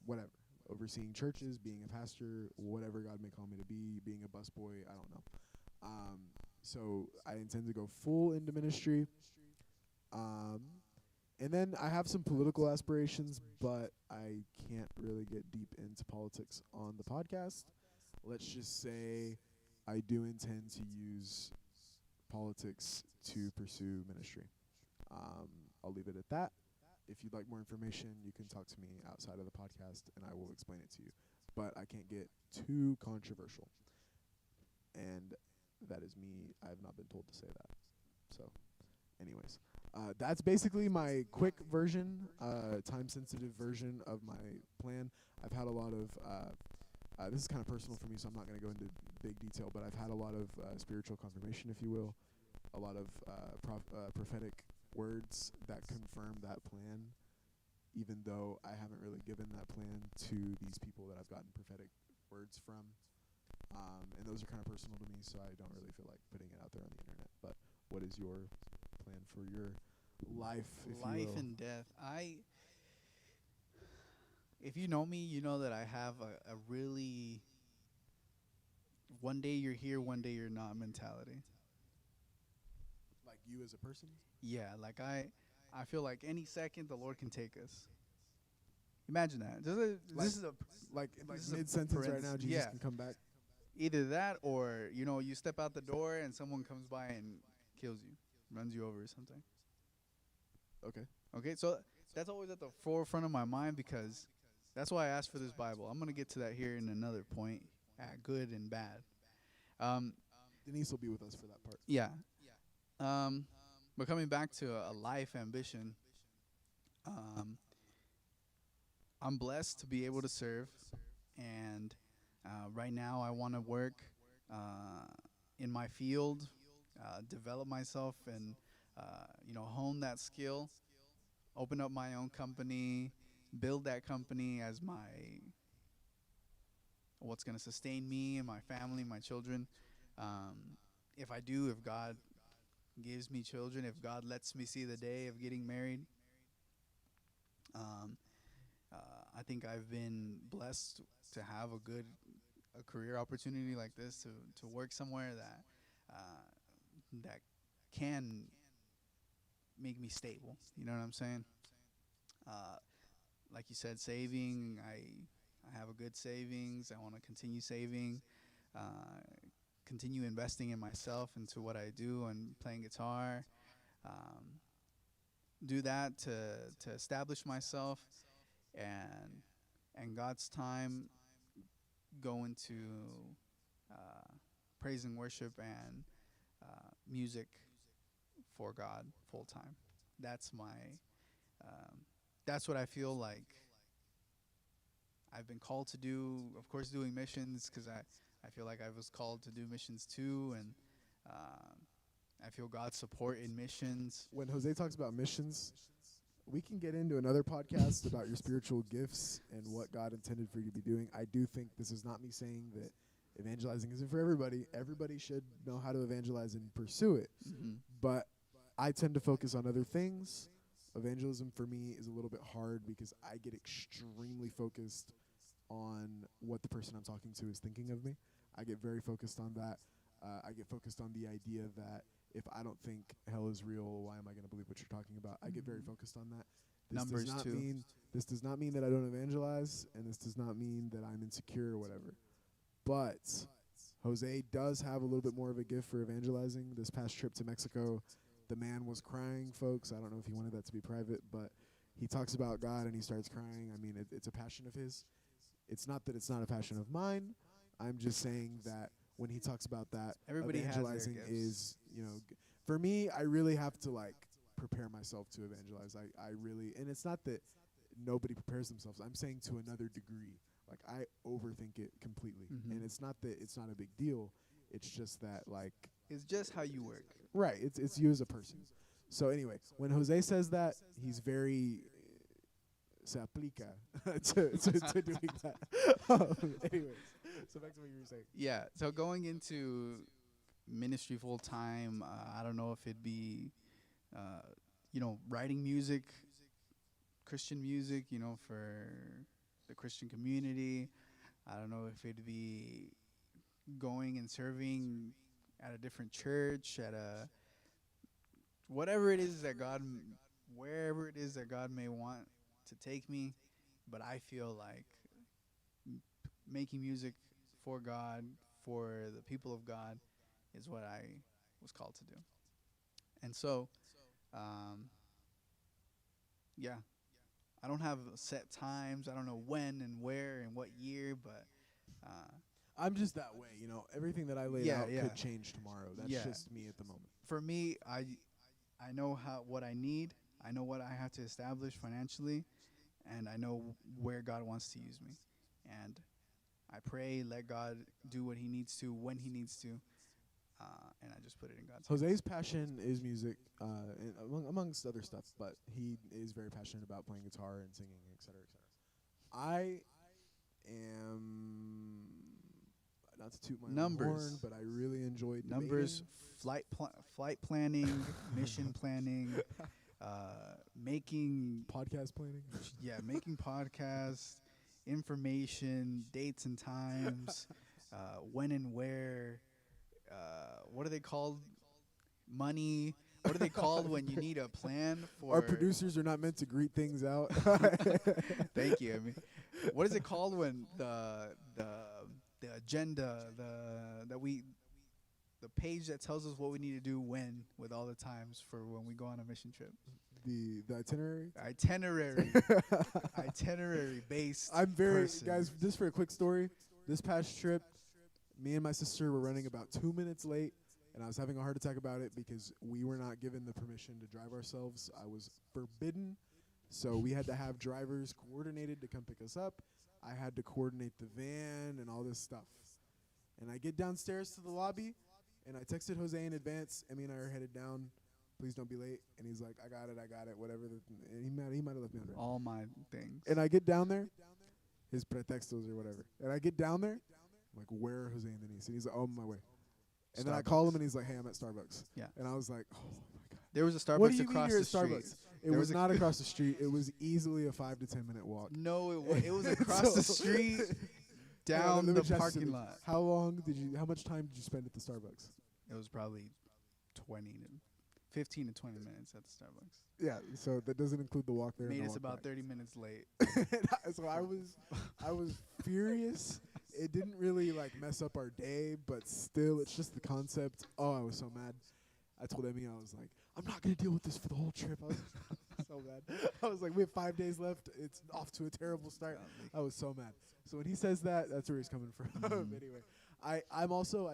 whatever, overseeing churches, being a pastor, whatever God may call me to be, being a busboy, I don't know. So I intend to go full into ministry. And then I have some political aspirations, but I can't really get deep into politics on the podcast. Let's just say I do intend to use politics to pursue ministry. I'll leave it at that. If you'd like more information, you can talk to me outside of the podcast, and I will explain it to you. But I can't get too controversial. And that is me. I have not been told to say that. So, anyways. That's basically my quick version, time-sensitive version of my plan. I've had a lot of, this is kind of personal for me, so I'm not going to go into big detail, but I've had a lot of spiritual confirmation, if you will, a lot of prophetic words that confirm that plan, even though I haven't really given that plan to these people that I've gotten prophetic words from. And those are kind of personal to me, so I don't really feel like putting it out there on the internet. But what is your plan for your life, if you will? Life and death. If you know me, you know that I have a really one day you're here, one day you're not mentality. Like you as a person? Yeah, like I feel like any second the Lord can take us. Imagine that. This is a Like this is a mid sentence right now, parenthesis. Jesus Yeah. can come back. Either that, or you step out the door and someone comes by and kills you, runs you over or something. Okay. Okay, so that's always at the forefront of my mind, because that's why I asked for this Bible. I'm gonna get to that here in another point, at good and bad. Um, Denise will be with us for that part. yeah. But coming back to a life ambition, um, I'm blessed to be able to serve, and right now I want to work in my field, develop myself, and hone that skill, open up my own company, build that company as what's going to sustain me and my family, my children. If God gives me children, if God lets me see the day of getting married, um, I think I've been blessed to have a career opportunity like this, to work somewhere that can make me stable. You know what I'm saying? Like you said, saving. I have a good savings. I want to continue saving, continue investing in myself, into what I do, and playing guitar. Do that to establish myself, and God's time go into praise and worship and music for God full time. That's that's what I feel like I've been called to do. Of course, doing missions, because I feel like I was called to do missions too, and I feel God's support in missions. When Jose talks about missions, we can get into another podcast about your spiritual gifts and what God intended for you to be doing. I do think this is not me saying that evangelizing isn't for everybody. Everybody should know how to evangelize and pursue it. Mm-hmm. But I tend to focus on other things. Evangelism for me is a little bit hard because I get extremely focused on what the person I'm talking to is thinking of me. I get very focused on that. I get focused on the idea that if I don't think hell is real, why am I going to believe what you're talking about? I get very focused on that. Numbers too. This does not mean that I don't evangelize, and this does not mean that I'm insecure or whatever. But Jose does have a little bit more of a gift for evangelizing. This past trip to Mexico, the man was crying, folks. I don't know if he wanted that to be private, but he talks about God and he starts crying. I mean, it's a passion of his. It's not that it's not a passion of mine. I'm just saying that when he talks about that, Everybody has their evangelizing gifts. is, for me, I really have to prepare myself to evangelize. I really, and it's not that nobody prepares themselves. I'm saying to another degree. Like, I overthink it completely. Mhm. And it's not that it's not a big deal. It's just that, It's just how you work. right, it's you as a person. So anyway, when Jose says that, he's very se aplica to doing that. Anyways, so back to what you were saying. Yeah. So going into ministry full time, I don't know if it'd be, writing music, Christian music, for the Christian community. I don't know if it'd be going and serving at a different church, at whatever it is that wherever it is that God may want to take me. But I feel like making music for God, for the people of God, is what I was called to do. And so, yeah, I don't have set times. I don't know when and where and what year, but I'm just that way, Everything that I laid Yeah, out yeah. could change tomorrow. That's Yeah. just me at the moment. for me, I know what I need. I know what I have to establish financially, and I know where God wants to use me. And I pray, let God do what He needs to when He needs to, and I just put it in God's hands. Jose's passion is music, and amongst other stuff, but he is very passionate about playing guitar and singing, et cetera, et cetera. I am, not to toot my own Numbers. horn, but I really enjoyed Numbers, debating. flight planning, mission planning, making Podcast planning. making podcasts, information, dates and times, when and where, what are they called? Money, what are they called when you need a plan for? Our producers are not meant to greet things out. Thank you. I mean, what is it called when the agenda, the page that tells us what we need to do when, with all the times for when we go on a mission trip? The itinerary. Itinerary based. I'm very person. guys. Just for a quick story, this past trip, me and my sister were running about 2 minutes late, and I was having a heart attack about it because we were not given the permission to drive ourselves. I was forbidden, so we had to have drivers coordinated to come pick us up. I had to coordinate the van and all this stuff. And I get downstairs to the lobby, and I texted Jose in advance. Emmy and I are headed down. Please don't be late. And he's like, I got it, whatever. And he might have left me on red. All my things. And I get down there, his pretextos or whatever. And I get down there, I'm like, where are Jose and Denise? And he's like, oh, I'm on my way. And then I call him, and he's like, hey, I'm at Starbucks. Yeah. And I was like, oh, my God. There was a Starbucks What do you mean across you're the at street. Starbucks? It There was was a- not across the street. It was easily a 5 to 10 minute walk. No, it was across the So- street, down Let me the just- parking lot. How much time did you spend at the Starbucks? It was probably 15 to 20 minutes at the Starbucks. Yeah, so that doesn't include the walk there. and Made the us walk about back. 30 minutes late. So I was furious. It didn't really like mess up our day, but still, it's just the concept. Oh, I was so mad. I told Emmy, I was like, I'm not gonna deal with this for the whole trip. I was so mad. I was like, we have 5 days left. It's off to a terrible start. I was so mad. So when he says that, that's where he's coming from. Anyway, I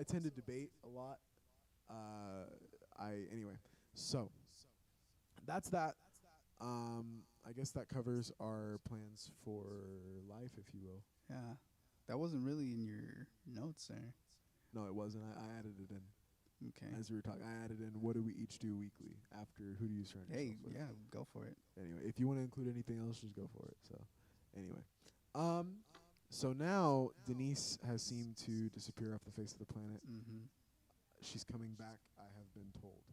tend to debate a lot. Anyway, so that's that. I guess that covers our plans for life, if you will. Yeah. That wasn't really in your notes there. No, it wasn't. I added it in Okay. as we were talking. I added in what do we each do weekly after who do you surround Hey, yourself with? yeah, go for it. Anyway, if you want to include anything else, just go for it. So, anyway, so now Denise has seemed to disappear off the face of the planet. Mm-hmm. She's coming back, I have been told.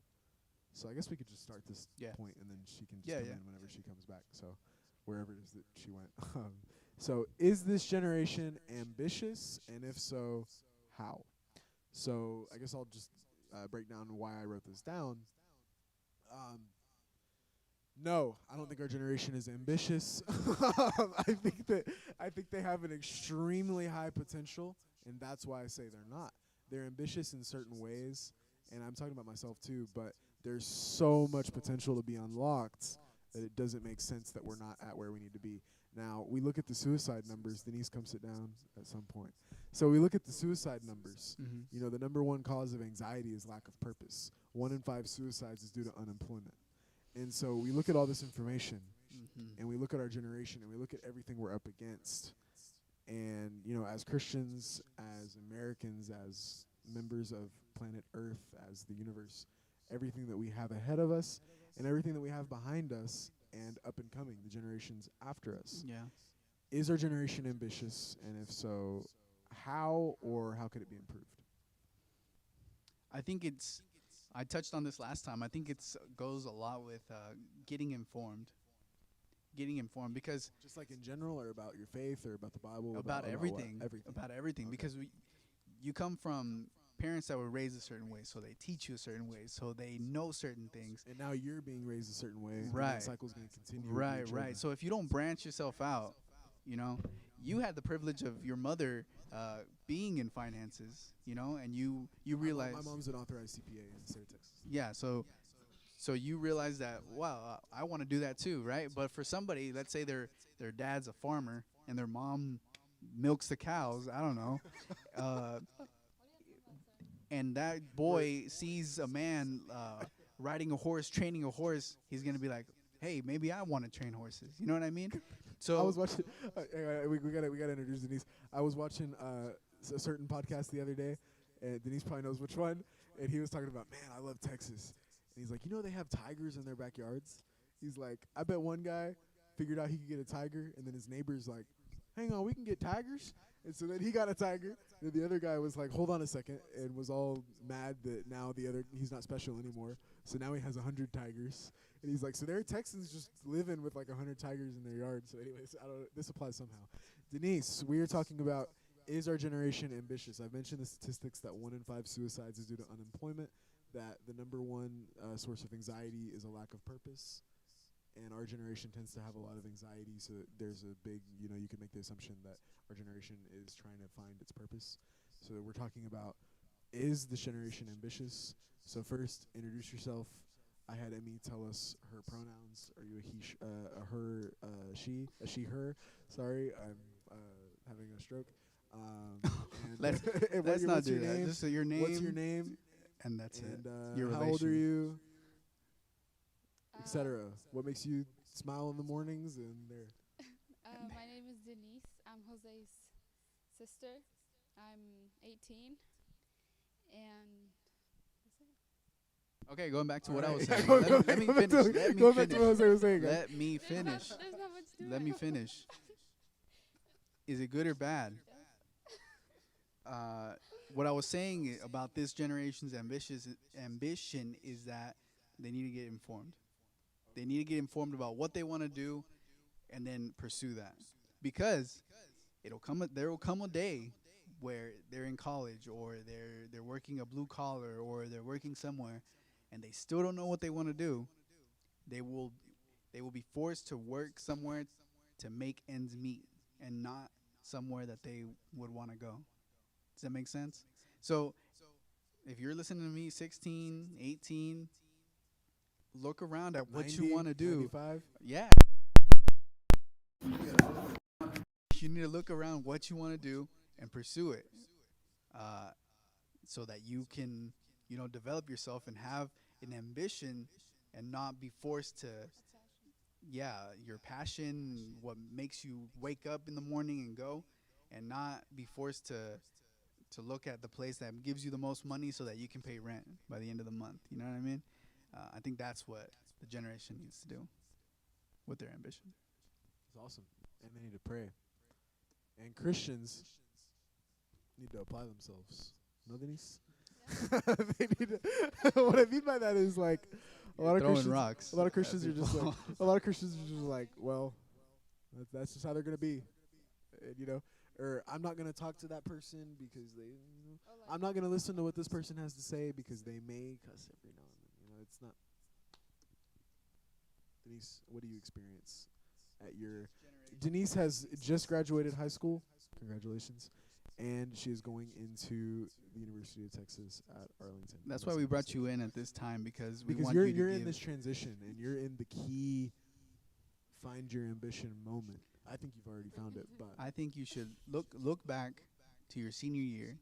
So I guess we could just start this Yeah. point, and then she can just Yeah, come yeah. in whenever she comes back. So wherever it is that she went. So is this generation ambitious, and if so, how? So I guess I'll just break down why I wrote this down. No, I don't think our generation is ambitious. I think they have an extremely high potential, and that's why I say they're not. They're ambitious in certain ways, and I'm talking about myself too, but there's so much potential to be unlocked that it doesn't make sense that we're not at where we need to be. Now, we look at the suicide numbers. Denise, come sit down at some point. So we look at the suicide numbers. Mm-hmm. You know, the number one cause of anxiety is lack of purpose. 1 in 5 suicides is due to unemployment. And so we look at all this information, Mm-hmm. and we look at our generation, and we look at everything we're up against. And, you know, as Christians, as Americans, as members of planet Earth, as the universe, everything that we have ahead of us and everything that we have behind us and up and coming, the generations after us. Yeah. Is our generation ambitious? And if so, how, or how could it be improved? I think I touched on this last time. I think it's goes a lot with getting informed. Getting informed because Just like in general, or about your faith, or about the Bible? about what? everything, Everything. about everything, Okay. because you come from parents that were raised a certain way, so they teach you a certain way, so they know certain things. And now you're being raised a certain way. And Right. that cycle's going to continue. with your Right, children. right. So if you don't branch yourself out, you know, you had the privilege of your mother being in finances, you know, and you realize, My mom's an authorized CPA in the state of Texas. yeah, so you realize that, wow, I want to do that too, right? But for somebody, let's say their dad's a farmer and their mom milks the cows, I don't know, and that boy sees a man riding a horse, training a horse, he's gonna be like, hey, maybe I want to train horses. You know what I mean? So I was watching. We gotta introduce Denise. I was watching a certain podcast the other day, and Denise probably knows which one. And he was talking about, man, I love Texas. And he's like, you know, they have tigers in their backyards. He's like, I bet one guy figured out he could get a tiger, and then his neighbor's like, hang on, we can get tigers. And so then he got a tiger. And the other guy was like, hold on a second, and was all mad that now he's not special anymore. So now he has 100 tigers. And he's like, so there are Texans just living with like 100 tigers in their yard. So anyways, this applies somehow. Denise, we are talking about, is our generation ambitious? I've mentioned the statistics that 1 in 5 suicides is due to unemployment. that the number one source of anxiety is a lack of purpose, and our generation tends to have a lot of anxiety. So there's a big, you can make the assumption that our generation is trying to find its purpose. So we're talking about, is this generation ambitious? So first, introduce yourself. I had Emmy tell us her pronouns. Are you a he, a her, she, a she, her? Sorry, I'm having a stroke. And Let's and let's not what's do your that. name? Just your name. What's your name? And that's And it. Your how old are relation. you? Uh, Etc. What makes you smile in the mornings? And there. my name is Denise. I'm Jose's sister. I'm 18, and that's it. Okay, going back to what I Alright. was saying. Go Let me back finish. to- Let me go back to what finish. Jose was saying. guys. Let me There's not- finish. There's not much to Let it. me finish. Is it good or bad? What I was saying about this generation's ambition is that they need to get informed. They need to get informed about what they want to do, and then pursue that. Because there will come a day where they're in college, or they're working a blue collar, or they're working somewhere, and they still don't know what they want to do. They will be forced to work somewhere to make ends meet, and not somewhere that they would want to go. Does that make sense? So if you're listening to me, 16, 18, look around at what 90, you want to do. 95? Yeah. You need to look around what you want to do and pursue it, so that you can, develop yourself and have an ambition, and not be forced to, your passion, what makes you wake up in the morning and go, and not be forced to look at the place that gives you the most money so that you can pay rent by the end of the month. You know what I mean? I think that's what the generation needs to do with their ambition. It's awesome. And they need to pray. And Christians need to apply themselves. No, Denise? They need to what I mean by that is like a lot of Throwing Christians. rocks. A lot of Christians at are just like people. a lot of Christians are just like, well, that's just how they're gonna be, and, or I'm not gonna talk to that person because they. Or like, I'm not gonna listen to what this person has to say because they may cuss every now and then. It's not. Denise, what do you experience at your? Denise has just graduated high school. Congratulations. And she is going into the University of Texas at Arlington. That's why we brought you in at this time, because we Because want you're you to you're give. in this transition and you're in the key find your ambition moment. I think you've already found it, but I think you should look back to your senior year.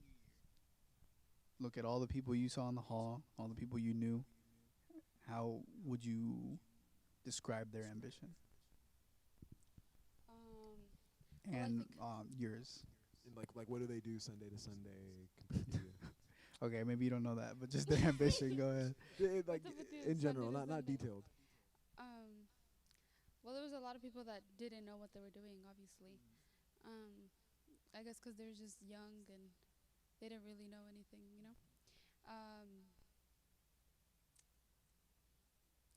Look at all the people you saw in the hall, all the people you knew. How would you describe their ambition well, I and think- yours? and like what do they do Sunday to Sunday compared to you? Okay, maybe you don't know that, but just their ambition. Go ahead. Like What's up with you in general, Sunday to not Sunday? detailed. Well, there was a lot of people that didn't know what they were doing, obviously. I guess 'cause they're just young and they didn't really know anything.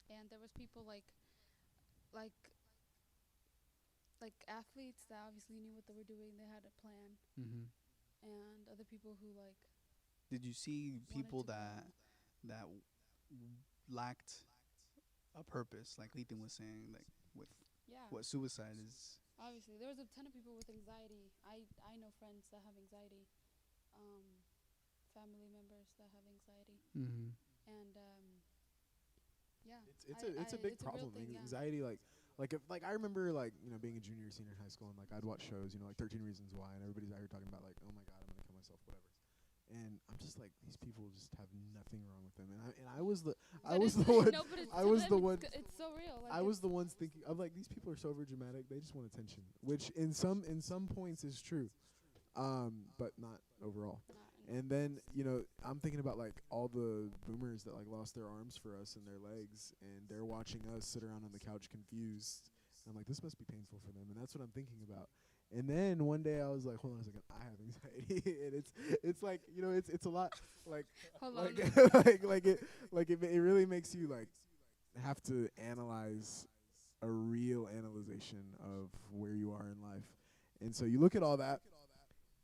And there was people like athletes that obviously knew what they were doing. They had a plan, Mm-hmm. and other people who Did you see people to that lacked a purpose, like Ethan was saying, like with yeah. what suicide is? Obviously, there was a ton of people with anxiety. I know friends that have anxiety, family members that have anxiety, Mm-hmm. and yeah. It's a big it's a real problem. thing, yeah. Anxiety, like I remember being a junior, senior in high school, and like I'd watch shows, like 13 Reasons Why, and everybody's out here talking about like, oh my god, I'm gonna kill myself, whatever. And I'm just like, these people just have nothing wrong with them. And I was the But was it's- the one. No, but it's I to was them the it's one- g- It's so real. Like I was the ones thinking. I'm like, these people are so over dramatic. They just want attention, which in some points is true, but not overall. And then I'm thinking about like all the boomers that like lost their arms for us and their legs, and they're watching us sit around on the couch confused. And I'm like, this must be painful for them, and that's what I'm thinking about. And then one day I was like, hold on a second, I have anxiety, and it's like it's a lot like Hold like on. it really makes you like have to analyze a real analyzation of where you are in life. And so you look at all that,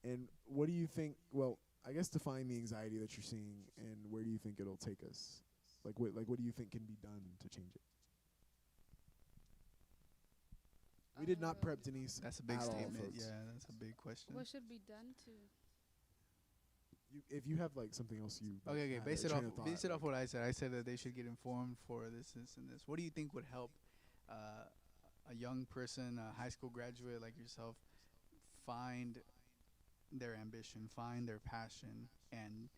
and what do you think? Well, I guess define the anxiety that you're seeing, and where do you think it'll take us? What do you think can be done to change it? We did not prep Denise. That's a big at all, statement. folks. Yeah, that's a big question. What should be done to? If you have like something else you Okay, had, base a it train off of thought, base it off like- what I said. I said that they should get informed for this, and this. What do you think would help a young person, a high school graduate like yourself, find their ambition, find their passion, and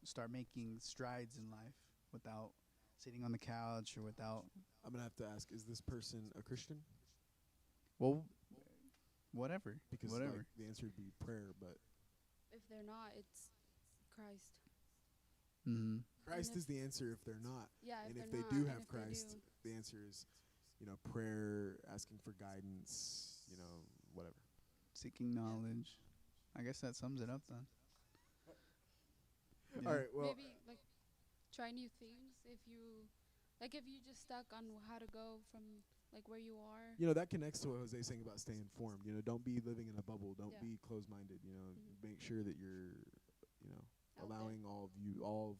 start making strides in life without sitting on the couch or without I'm gonna have to ask: is this person a Christian? whatever. Because Whatever. like, the answer would be prayer, but If they're not, it's Christ. Mm-hmm. Christ if- is the answer if they're not. Yeah, And if if they're they not, do and have if they Christ, do. the answer is, prayer, asking for guidance, whatever. Seeking knowledge. I guess that sums it up then. All right. Well, Maybe like try new things. If you just stuck on how to go from like where you are. that connects to what Jose's saying about staying informed. Don't be living in a bubble. Don't Yeah. be closed-minded. Mhm. Make sure that you're, Out allowing all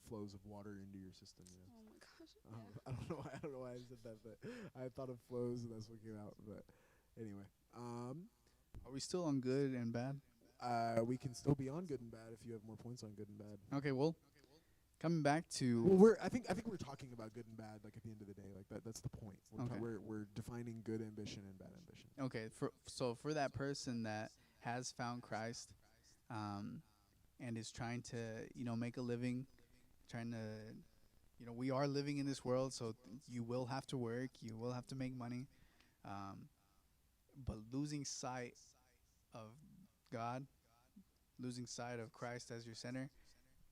flows of water into your system. Oh my gosh. I don't know. I don't know why I said that, but I thought of flows and that's what came out. But anyway, Are we still on good and bad? we can still be on good and bad if you have more points on good and bad. Okay, well, coming back to Well, I think we're talking about good and bad. Like at the end of the day, like that's the point. Okay. We're defining good ambition and bad ambition. okay, for that person that has found Christ, and is trying to make a living, trying to we are living in this world, so you will have to work, you will have to make money, but losing sight of God, losing sight of Christ as your center,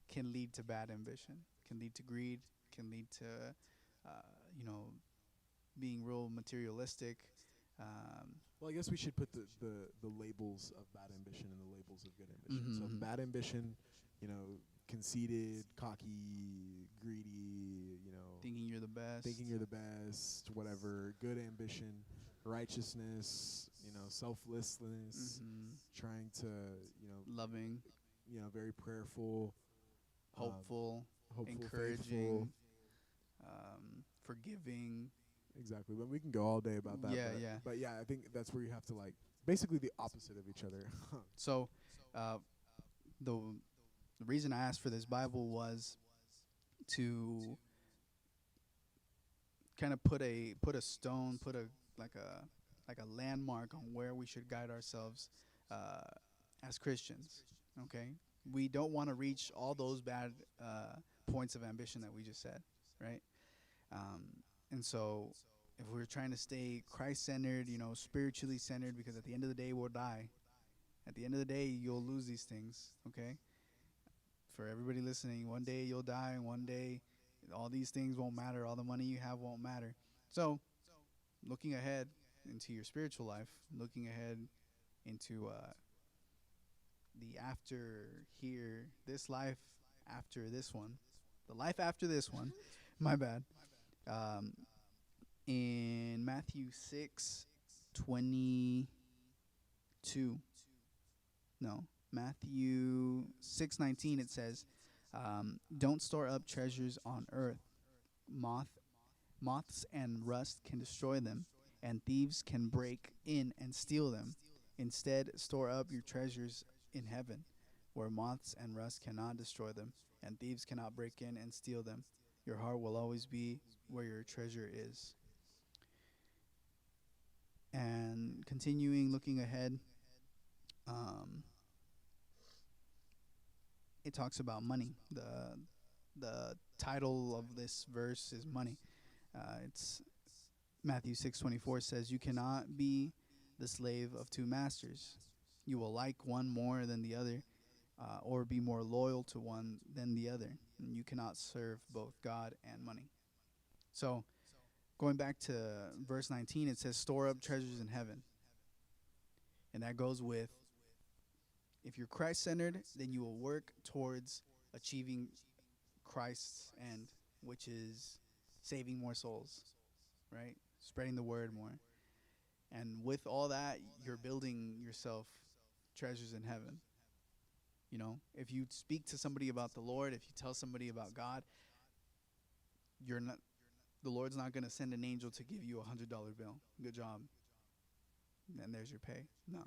can lead to bad ambition, can lead to greed, can lead to being real materialistic. Well, I guess we should put the labels of bad ambition and the labels of good ambition. So Mhm. bad ambition, conceited, cocky, greedy, Thinking you're the best. thinking you're the best, whatever. Good ambition, righteousness, selflessness, Mhm. trying to, Loving, very prayerful, hopeful, hopeful, encouraging, faithful. forgiving. Exactly. But we can go all day about that. Yeah, but, yeah. But yeah, I think that's where you have to basically the opposite of each other. So, the reason I asked for this Bible was to kind of put a stone, put a landmark on where we should guide ourselves as Christians. Okay, we don't want to reach all those bad points of ambition that we just said, right? And so, if we're trying to stay Christ-centered, spiritually centered, because at the end of the day, we'll die. At the end of the day, you'll lose these things, okay? For everybody listening, one day you'll die, and one day all these things won't matter. All the money you have won't matter. So, looking ahead into your spiritual life, looking ahead into the after here, this life after this one, the life after this one, my bad. In Matthew 6:22, Matthew 6:19, it says, "Don't store up treasures on earth. Moths and rust can destroy them, and thieves can break in and steal them. Instead, store up your treasures in heaven, where moths and rust cannot destroy them, and thieves cannot break in and steal them. Your heart will always be where your treasure is." And continuing, looking ahead, it talks about money. The title of this verse is money. It's Matthew 6:24 says, "You cannot be the slave of two masters. You will like one more than the other, or be more loyal to one than the other. And you cannot serve both God and money." So, going back to verse 19, it says, "Store up treasures in heaven." And that goes with, if you're Christ-centered, then you will work towards achieving Christ's end, which is saving more souls, right? Spreading the word more. And with all that, you're building yourself treasures in heaven. You know, if you speak to somebody about the Lord, if you tell somebody about God, you're not. The Lord's not gonna send an angel to give you $100 bill. Good job. And there's your pay. No,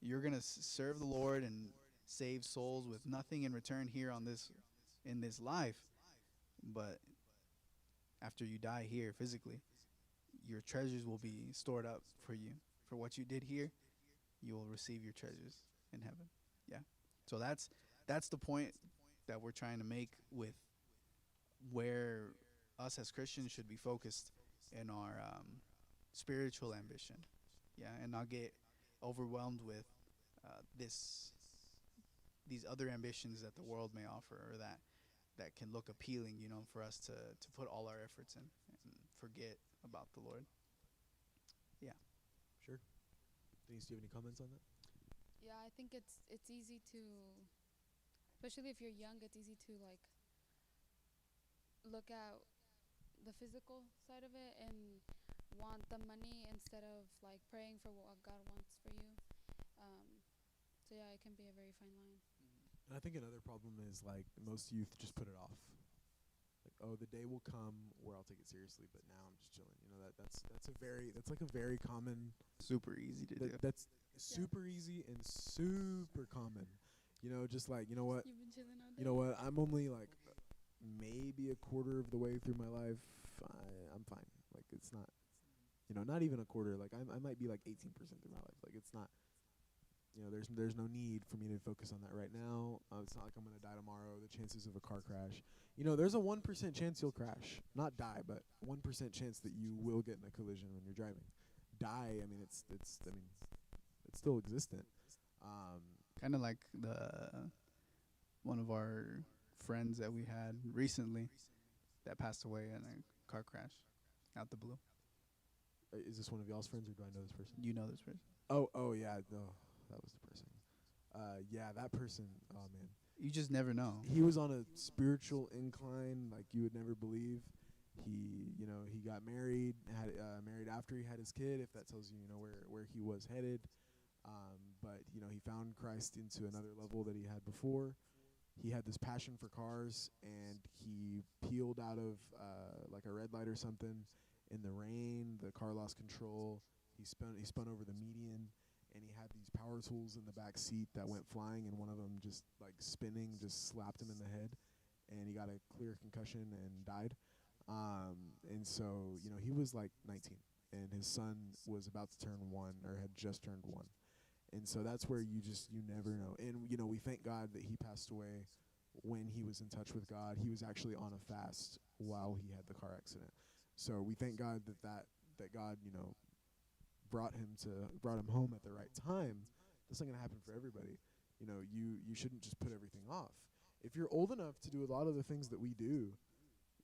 you're gonna serve the Lord and save souls with nothing in return here on this in this life. But after you die here physically, your treasures will be stored up for you. For what you did here, you will receive your treasures in heaven. Yeah. So that's the point that we're trying to make with where us as Christians should be focused in our spiritual ambition. Yeah, and not get overwhelmed with this these other ambitions that the world may offer, or that can look appealing, you know, for us to put all our efforts in and forget about the Lord. Yeah. Sure. Denise, do you have any comments on that? Yeah, I think it's easy to, especially if you're young, it's easy to like look at the physical side of it and want the money instead of like praying for what God wants for you. So yeah, it can be a very fine line. And I think another problem is like most youth just put it off. Like, oh, the day will come where I'll take it seriously, but now I'm just chilling. You know, that's like a very common. Super easy to do. That's super easy and super common. You know, just like, you know what? You've been chilling all day. You know what? I'm only like maybe a quarter of the way through my life. I'm fine. Like, it's not, you know, not even a quarter. Like, I might be like 18% through my life. Like, it's not, you know, there's no need for me to focus on that right now. It's not like I'm gonna die tomorrow. The chances of a car crash, you know, there's a 1% chance you'll crash, not die, but 1% chance that you will get in a collision when you're driving. Die, I mean, it's still existent. Kind of like one of our friends that we had recently that passed away in a car crash out the blue. Is this one of y'all's friends, or do I know this person? You know this person. Oh yeah, no, that was the person. Yeah, that person. Oh man, You just never know. he was on a spiritual incline like you would never believe. He got married, had married after he had his kid. If that tells you, you know, where he was headed. But you know, he found Christ into another level that he had before. He had this passion for cars, and he peeled out of like a red light or something in the rain. The car lost control. He spun over the median, and he had these power tools in the back seat that went flying, and one of them just like spinning just slapped him in the head, and he got a clear concussion and died. And so, you know, he was like 19, and his son was about to turn 1 or had just turned 1. And so that's where you never know. And, you know, we thank God that he passed away when he was in touch with God. He was actually on a fast while he had the car accident. So we thank God that God, you know, brought him home at the right time. That's not going to happen for everybody. You know, you shouldn't just put everything off. If you're old enough to do a lot of the things that we do,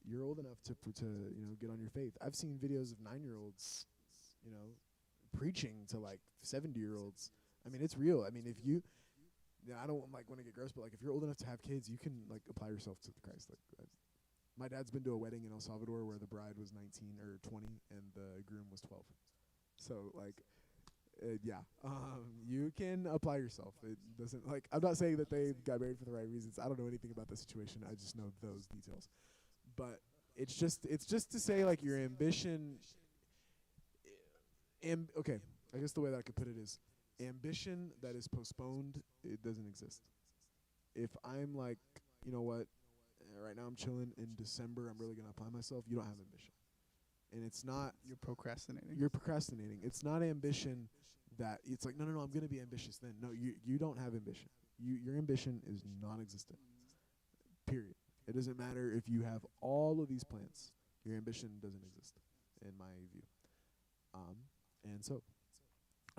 you're old enough to you know, get on your faith. I've seen videos of 9-year-olds, you know, preaching to like 70-year-olds. I mean, it's real. I mean, if you, I don't like want to get gross, but like if you're old enough to have kids, you can like apply yourself to Christ. Like, my dad's been to a wedding in El Salvador where the bride was 19 or 20 and the groom was 12. So like, yeah, you can apply yourself. It doesn't like, I'm not saying that they got married for the right reasons. I don't know anything about the situation. I just know those details. But it's just to say like your ambition. Okay, I guess the way that I could put it is, ambition that is postponed, it doesn't exist. If I'm like, you know what, right now I'm chilling, in December I'm really going to apply myself, you don't have ambition. And it's not, You're procrastinating. you're procrastinating. It's not ambition that it's like, no, I'm going to be ambitious then. No, you don't have ambition. Your ambition is non-existent. Period. It doesn't matter if you have all of these plans. Your ambition doesn't exist, in my view. And so,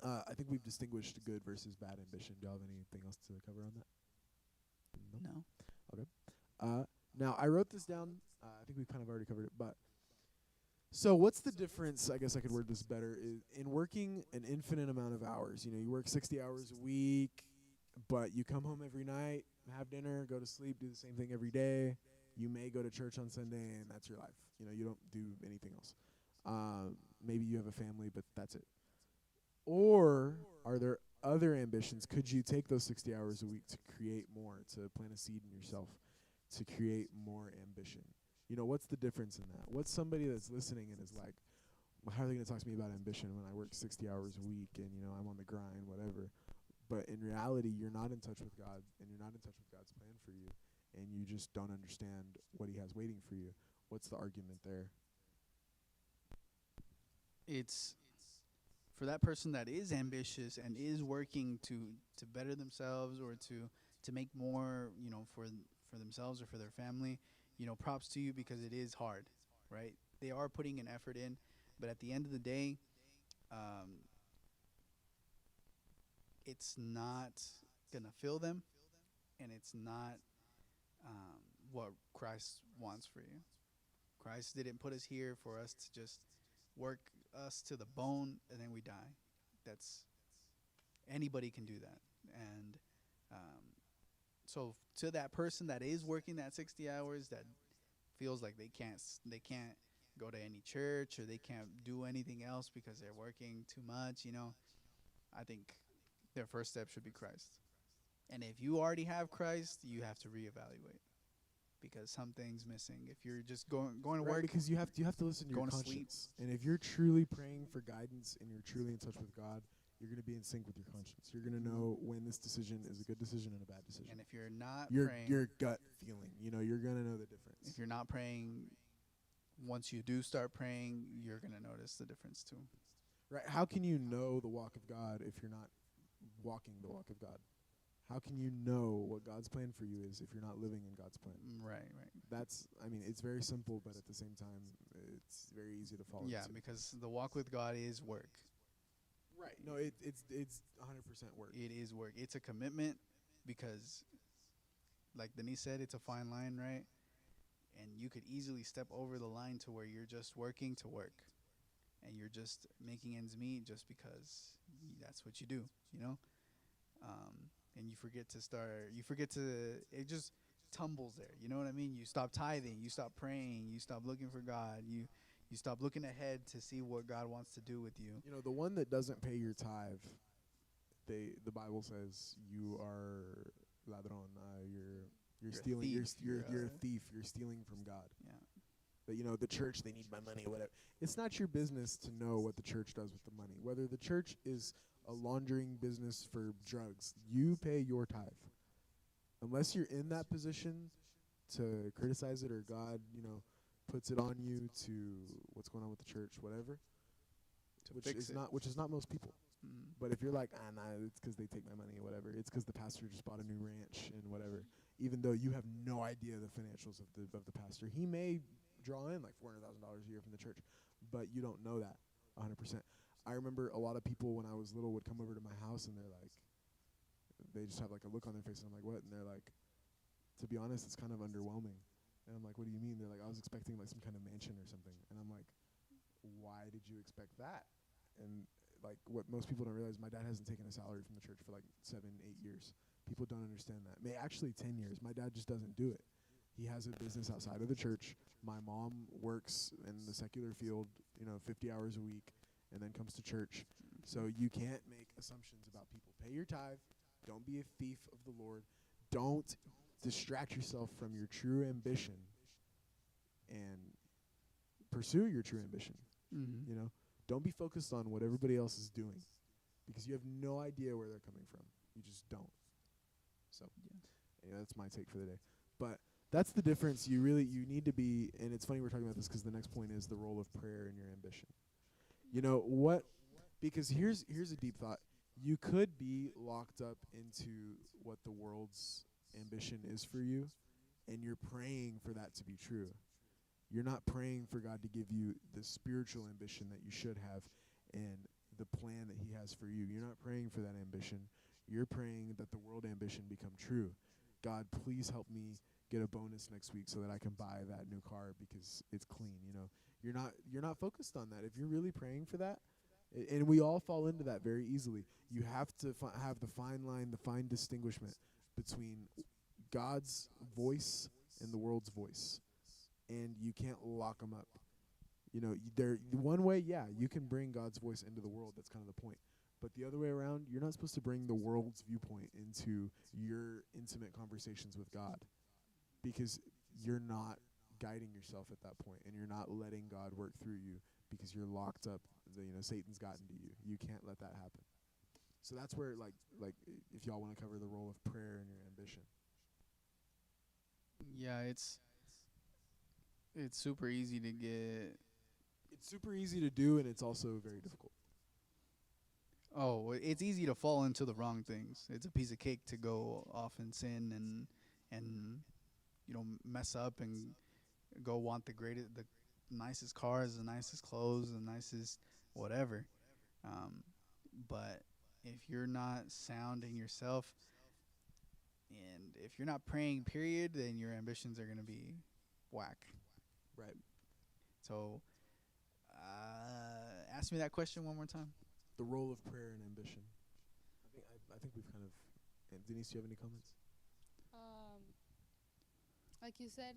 I think we've distinguished good versus bad ambition. Do you have anything else to cover on that? No. Now, I wrote this down. I think we've kind of already covered it. But so what's the difference, I guess I could word this better, is in working an infinite amount of hours. You know, you work 60 hours a week, but you come home every night, have dinner, go to sleep, do the same thing every day. You may go to church on Sunday, and that's your life. You know, you don't do anything else. Maybe you have a family, but that's it. Or are there other ambitions, could you take those 60 hours a week to create more, to plant a seed in yourself, to create more ambition? You know, what's the difference in that? What's somebody that's listening and is like, well, how are they going to talk to me about ambition when I work 60 hours a week and, you know, I'm on the grind, whatever. But in reality, you're not in touch with God, and you're not in touch with God's plan for you, and you just don't understand what he has waiting for you. What's the argument there? It's for that person that is ambitious and is working to better themselves or to make more, you know, for themselves or for their family. You know, props to you, because it is hard, right? They are putting an effort in, but at the end of the day, it's not gonna fill them, and it's not what Christ wants for you. Christ didn't put us here for us to just work us to the bone and then we die. That's anybody can do that, and so to that person that is working that 60 hours, that feels like they can't go to any church, or they can't do anything else because they're working too much, you know, I think their first step should be Christ. And if you already have Christ, you have to reevaluate, because something's missing. If you're just going to Right, work, because you have to listen to your going to sleep. conscience. And if you're truly praying for guidance and you're truly in touch with God, you're going to be in sync with your conscience. You're going to know when this decision is a good decision and a bad decision. and if you're not Your praying, gut feeling, you know, you're going to know the difference. if you're not praying, once you do start praying, you're going to notice the difference too. Right? How can you know the walk of God if you're not walking the walk of God? How can you know what God's plan for you is if you're not living in God's plan? Right. That's, I mean, it's very simple, but at the same time, it's very easy to follow. Yeah, because the walk with God is work. Right. No, it's 100% work. It is work. It's a commitment, because, like Denise said, it's a fine line, right? And you could easily step over the line to where you're just working to work, and you're just making ends meet just because that's what you do, you know? And you forget to, it just tumbles there, you know what I mean? You stop tithing, you stop praying, you stop looking for God, you stop looking ahead to see what God wants to do with you. You know, the one that doesn't pay your tithe, the Bible says you are ladrón. You're stealing. thief. You're a thief. You're stealing from God. Yeah. That, you know, the church, they need my money or whatever. It's not your business to know what the church does with the money. Whether the church is a laundering business for drugs, you pay your tithe. Unless you're in that position to criticize it, or God, you know, puts it on you to what's going on with the church, whatever. Which is not most people. Mm. But if you're like, nah, it's because they take my money or whatever. It's because the pastor just bought a new ranch and whatever. Even though you have no idea the financials of the pastor, he may draw in like $400,000 a year from the church, but you don't know that 100%. I remember a lot of people when I was little would come over to my house and they're like, they just have like a look on their face and I'm like, what? And they're like, to be honest, it's kind of underwhelming. And I'm like, what do you mean? They're like, I was expecting like some kind of mansion or something. And I'm like, why did you expect that? And like what most people don't realize, my dad hasn't taken a salary from the church for like 7-8 years. People don't understand that. Actually 10 years. My dad just doesn't do it. He has a business outside of the church. My mom works in the secular field, you know, 50 hours a week, and then comes to church. So you can't make assumptions about people. Pay your tithe. Don't be a thief of the Lord. Don't distract yourself from your true ambition, and pursue your true ambition. Mm-hmm. You know, don't be focused on what everybody else is doing, because you have no idea where they're coming from. You just don't. So, yeah, that's my take for the day. But that's the difference. You need to be, and it's funny we're talking about this because the next point is the role of prayer in your ambition. You know what? Because here's a deep thought. You could be locked up into what the world's ambition is for you, and you're praying for that to be true. You're not praying for God to give you the spiritual ambition that you should have and the plan that he has for you. You're not praying for that ambition. You're praying that the world ambition become true. God, please help me get a bonus next week so that I can buy that new car because it's clean, you know. You're not focused on that. If you're really praying for that, and we all fall into that very easily. You have to have the fine line, the fine distinguishment between God's voice and the world's voice. And you can't lock them up. You know, one way, yeah, you can bring God's voice into the world. That's kind of the point. But the other way around, you're not supposed to bring the world's viewpoint into your intimate conversations with God, because you're not guiding yourself at that point, and you're not letting God work through you because you're locked up. Satan's gotten to you. You can't let that happen. So that's where, if y'all want to cover the role of prayer in your ambition. Yeah, it's super easy to get. It's super easy to do, and it's also very difficult. Oh, it's easy to fall into the wrong things. It's a piece of cake to go off and sin and mess up and go want the nicest cars, the nicest clothes, the nicest whatever. But if you're not sound in yourself, and if you're not praying, period, then your ambitions are gonna be whack. Right. So, ask me that question one more time. The role of prayer and ambition. I think we've kind of. And Denise, do you have any comments? Like you said,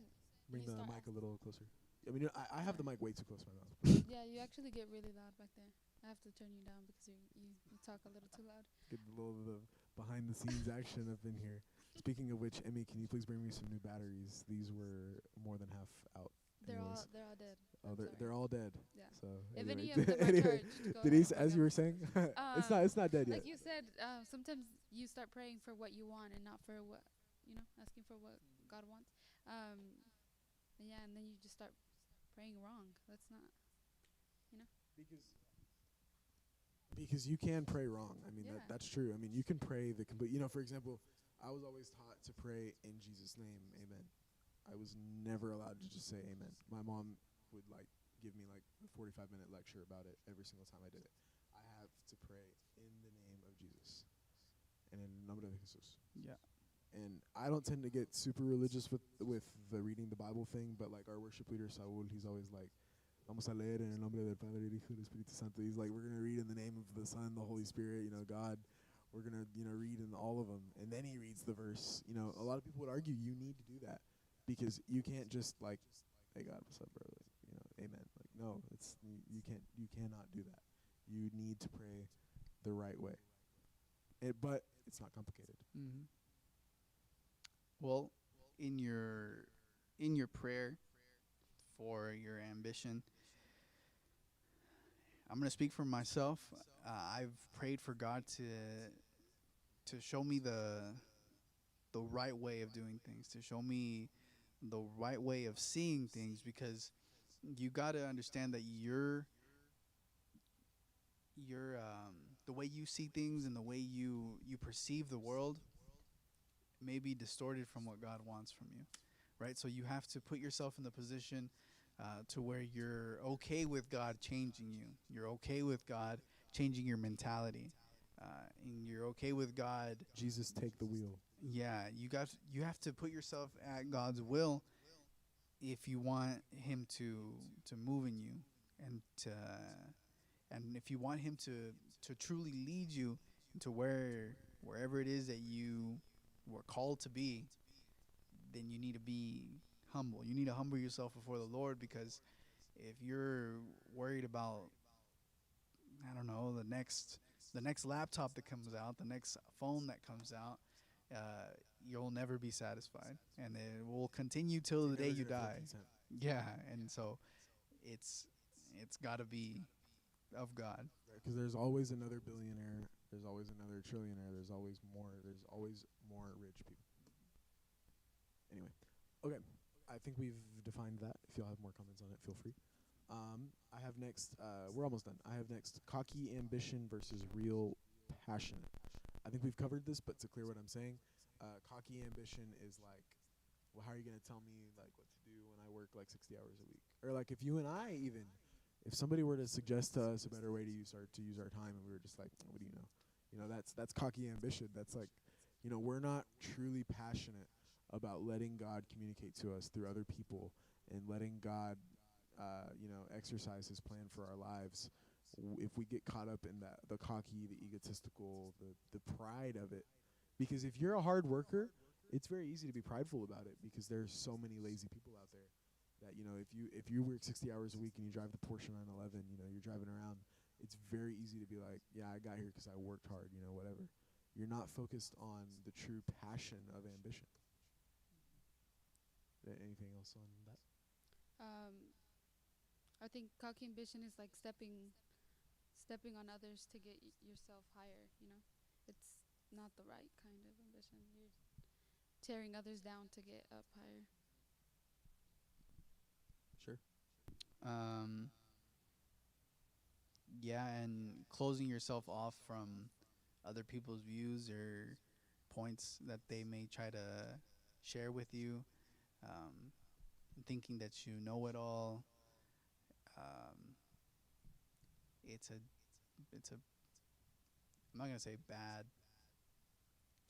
Bring you the start mic a little closer. I mean, I have the mic way too close to my mouth. yeah, you actually get really loud back there. I have to turn you down because you talk a little too loud. Get a little of the behind the scenes action up in here. Speaking of which, Emmy, can you please bring me some new batteries? These were more than half out. They're all anyways. they're all dead. Oh, I'm sorry. they're all dead. Yeah. So If anyway. any of them are Anyway, charged, go Denise, ahead and as you bring were saying, it's not dead yet. like you said, sometimes you start praying for what you want and not for what asking for what God wants. Yeah, and then you just start praying wrong. That's not. Because you can pray wrong. I mean, Yeah. that's true. I mean, you can pray the complete. For example, I was always taught to pray in Jesus' name, amen. I was never allowed to just say amen. My mom would give me a 45-minute lecture about it every single time I did it. I have to pray in the name of Jesus and in nombre de Jesus. Yeah. And I don't tend to get super religious with the reading the Bible thing, but our worship leader Saul, he's always like, vamos a leer en el nombre del Padre, del Hijo y del Espíritu Santo. He's like, we're going to read in the name of the Son, the Holy Spirit, God. We're going to, read in all of them. And then he reads the verse. A lot of people would argue you need to do that because you can't just hey God, what's up, bro? Amen. No, you cannot do that. You need to pray the right way. But it's not complicated. Mm-hmm. Well, in your prayer for your ambition, I'm going to speak for myself. I've prayed for God to show me the right way of doing things, to show me the right way of seeing things, because you got to understand that the way you see things and the way you perceive the world may be distorted from what God wants from you, right? So you have to put yourself in the position to where you're okay with God changing you. You're okay with God changing your mentality. And you're okay with God. Jesus, take the wheel. Yeah, you have to put yourself at God's will if you want Him to move in you, and if you want Him to truly lead you to wherever it is that you were called to be, then you need to be humble. You need to humble yourself before the Lord, because if you're worried about, I don't know, the next laptop that comes out, the next phone that comes out, you'll never be satisfied, and it will continue till the day you die. Yeah, and so it's got to be of God. Because there's always another billionaire. There's always another trillionaire. There's always more. There's always more rich people. Anyway, okay. I think we've defined that. If y'all have more comments on it, feel free. I have next. We're almost done. I have next cocky ambition versus real passion. I think we've covered this, but to clear what I'm saying, cocky ambition is well, how are you going to tell me what to do when I work 60 hours a week? Or if you and I even, if somebody were to suggest to us a better way to use our time, and we were just what do you know? That's cocky ambition. That's we're not truly passionate about letting God communicate to us through other people and letting God, exercise His plan for our lives. If we get caught up in the cocky, the egotistical, the pride of it, because if you're a hard worker, it's very easy to be prideful about it, because there's so many lazy people out there that if you work 60 hours a week and you drive the Porsche 911, you're driving around, it's very easy to be like, yeah, I got here 'cause I worked hard, you know, whatever. You're not focused on the true passion of ambition. Anything else on that? Um, I think cocky ambition is like stepping on others to get yourself higher. You know, it's not the right kind of ambition. You're tearing others down to get up higher. Sure. Um, yeah, and closing yourself off from other people's views or points that they may try to share with you, um, thinking that you know it all. Um, it's a, it's a. I'm not gonna say bad.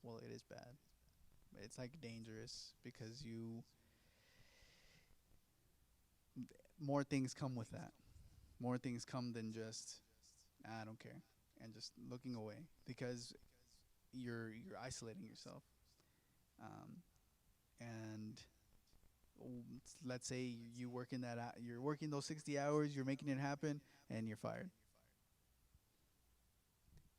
Well, it is bad, but it's like dangerous because more things come with that. More things come than just I don't care and just looking away because you're isolating yourself. Um, and let's say you working you're working those 60 hours, you're making it happen, and you're fired.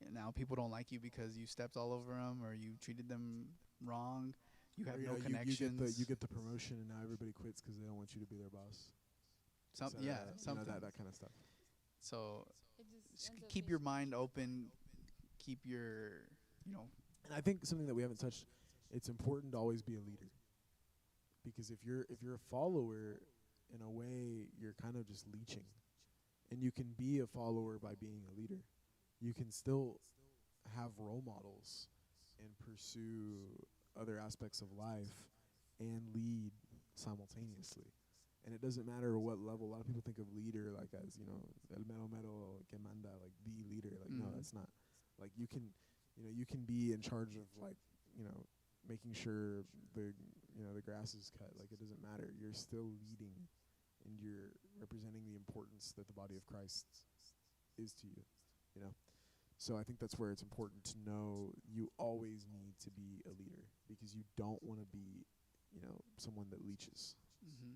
And now people don't like you because you stepped all over them or you treated them wrong. You have Or, no you connections. you get the promotion and now everybody quits 'cause they don't want you to be their boss. Something, You yeah, know, something. that kind of stuff. So It just ends up keep being your so mind much. open. Keep your, And I think something that we haven't touched, it's important to always be a leader. Because if you're a follower, in a way, you're kind of just leeching. And you can be a follower by being a leader. You can still have role models and pursue other aspects of life and lead simultaneously. And it doesn't matter what level. A lot of people think of leader like as, you know, el mero mero que manda, like the leader. Like, no, Mhm. that's not. Like, you can be in charge of, like, you know, making sure the grass is cut. Like, it doesn't matter. You're still leading, and you're representing the importance that the body of Christ is to you. You know. So I think that's where it's important to know you always need to be a leader because you don't want to be, you know, someone that leeches. hmm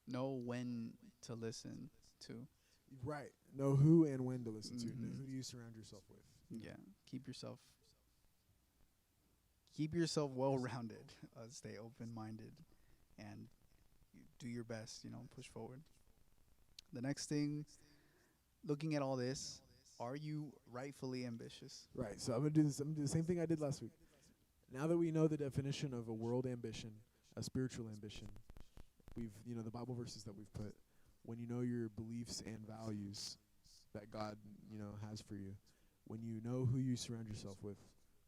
know when to listen to. Right. Know who and when to listen to. Know Mhm. who do you surround yourself with. Yeah, keep yourself well rounded. Stay open minded, and do your best. Push forward. The next thing, looking at all this, are you rightfully ambitious? Right. So I'm gonna do this. I'm gonna do the same thing I did last week. Now that we know the definition of a world ambition, a spiritual ambition, the Bible verses that we've put, when you know your beliefs and values that God, has for you, when you know who you surround yourself with,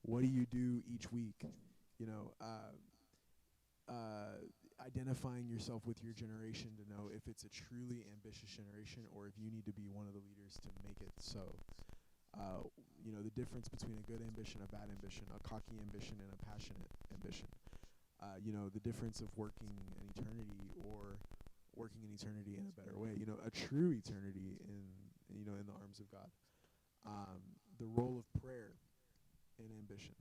what do you do each week? You know, identifying yourself with your generation to know if it's a truly ambitious generation or if you need to be one of the leaders to make it so. The difference between a good ambition, a bad ambition, a cocky ambition, and a passionate ambition. The difference of working an eternity or working an eternity in a better way. A true eternity in the arms of God. The role of prayer in ambition.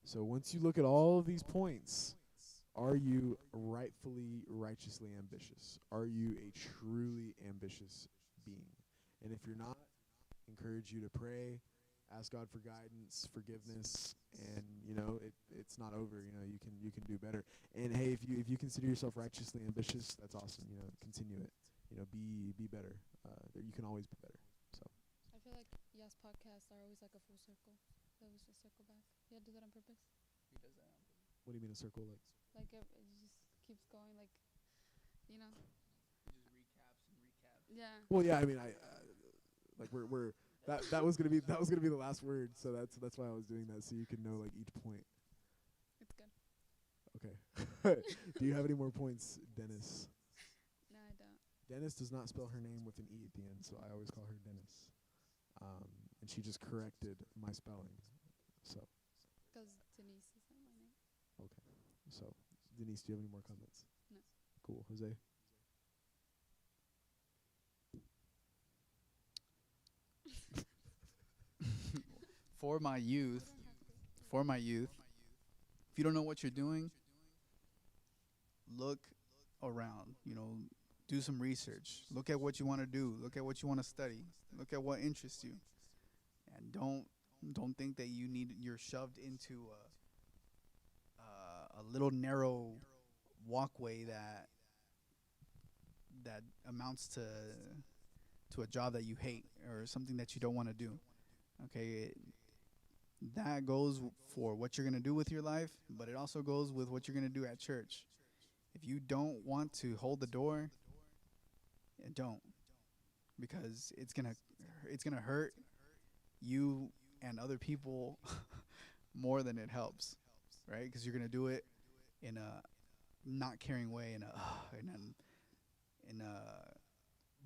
So once you look at all of these points, are you righteously ambitious? Are you a truly ambitious being? And if you're not, encourage you to pray, ask God for guidance, forgiveness, and it's not over. You can do better. And hey, if you consider yourself righteously ambitious, that's awesome. Continue it. Be better. You can always be better. So I feel like Yas podcasts are always like a full circle. They always just circle back. Yeah, do that on purpose. He does that. what do you mean a circle? Like Like it just keeps going. Like, you know. He just recaps and recaps. Yeah. well, yeah. I mean, we're that was gonna be the last word. So that's why I was doing that, so you can know like each point. It's good. Okay. Do you have any more points, Dennis? No, I don't. Dennis does not spell her name with an E at the end, so I always call her Dennis. And she just corrected my spelling. So, Because Denise is not my name. okay. So, Denise, do you have any more comments? No. Cool. Jose? For my youth, if you don't know what you're doing, look around. do some research. Look at what you want to do. Look at what you want to study. Look at what interests you, and don't think that you're shoved into a little narrow walkway that amounts to a job that you hate or something that you don't want to do. Okay, that goes for what you're going to do with your life, but it also goes with what you're going to do at church. If you don't want to hold the door, don't, because it's going to hurt you and other people more than it helps, right? Because you're going to do it in a not caring way, in a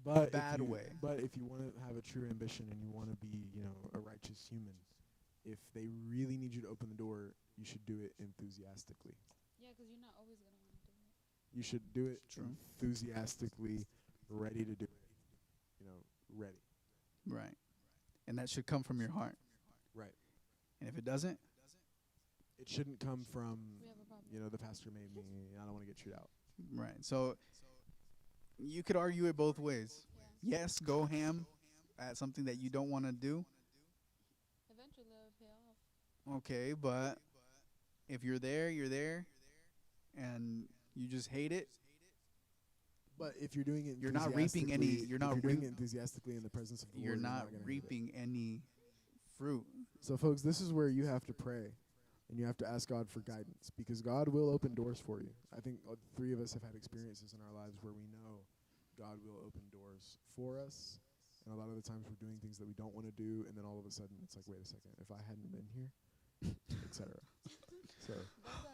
But bad if you, way. But if you want to have a true ambition and you want to be, a righteous human, if they really need you to open the door, you should do it enthusiastically. Yeah, because you're not always gonna want to do it. You should do it True. enthusiastically, ready to do it. Ready. Right. And that should come from your heart. Right. And if it doesn't, It shouldn't come from, We have a problem. the pastor made me, I don't want to get chewed out. right. So you could argue it both ways. Yeah. Yes, go ham at something that you don't want to do. Eventually it'll pay off. Okay, but if you're there, and you just hate it, But if you're doing it You're not reaping any- enthusiastically- you're not if you're doing reap- it enthusiastically in the presence of the you're Lord, not gonna hate it. reaping any fruit. So, folks, this is where you have to pray and you have to ask God for guidance, because God will open doors for you. I think the three of us have had experiences in our lives where we know God will open doors for us. And a lot of the times we're doing things that we don't want to do, and then all of a sudden it's like, wait a second, if I hadn't been here, etc. So,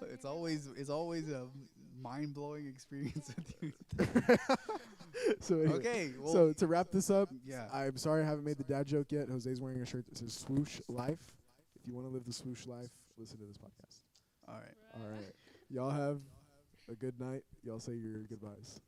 It's always a mind-blowing experience with you. so anyway, Okay, well, so to wrap this up, yeah. I'm sorry I haven't made the dad joke yet. Jose's wearing a shirt that says swoosh life. If you want to live the swoosh life, listen to this podcast. All right. All right. Y'all have a good night. Y'all say your goodbyes.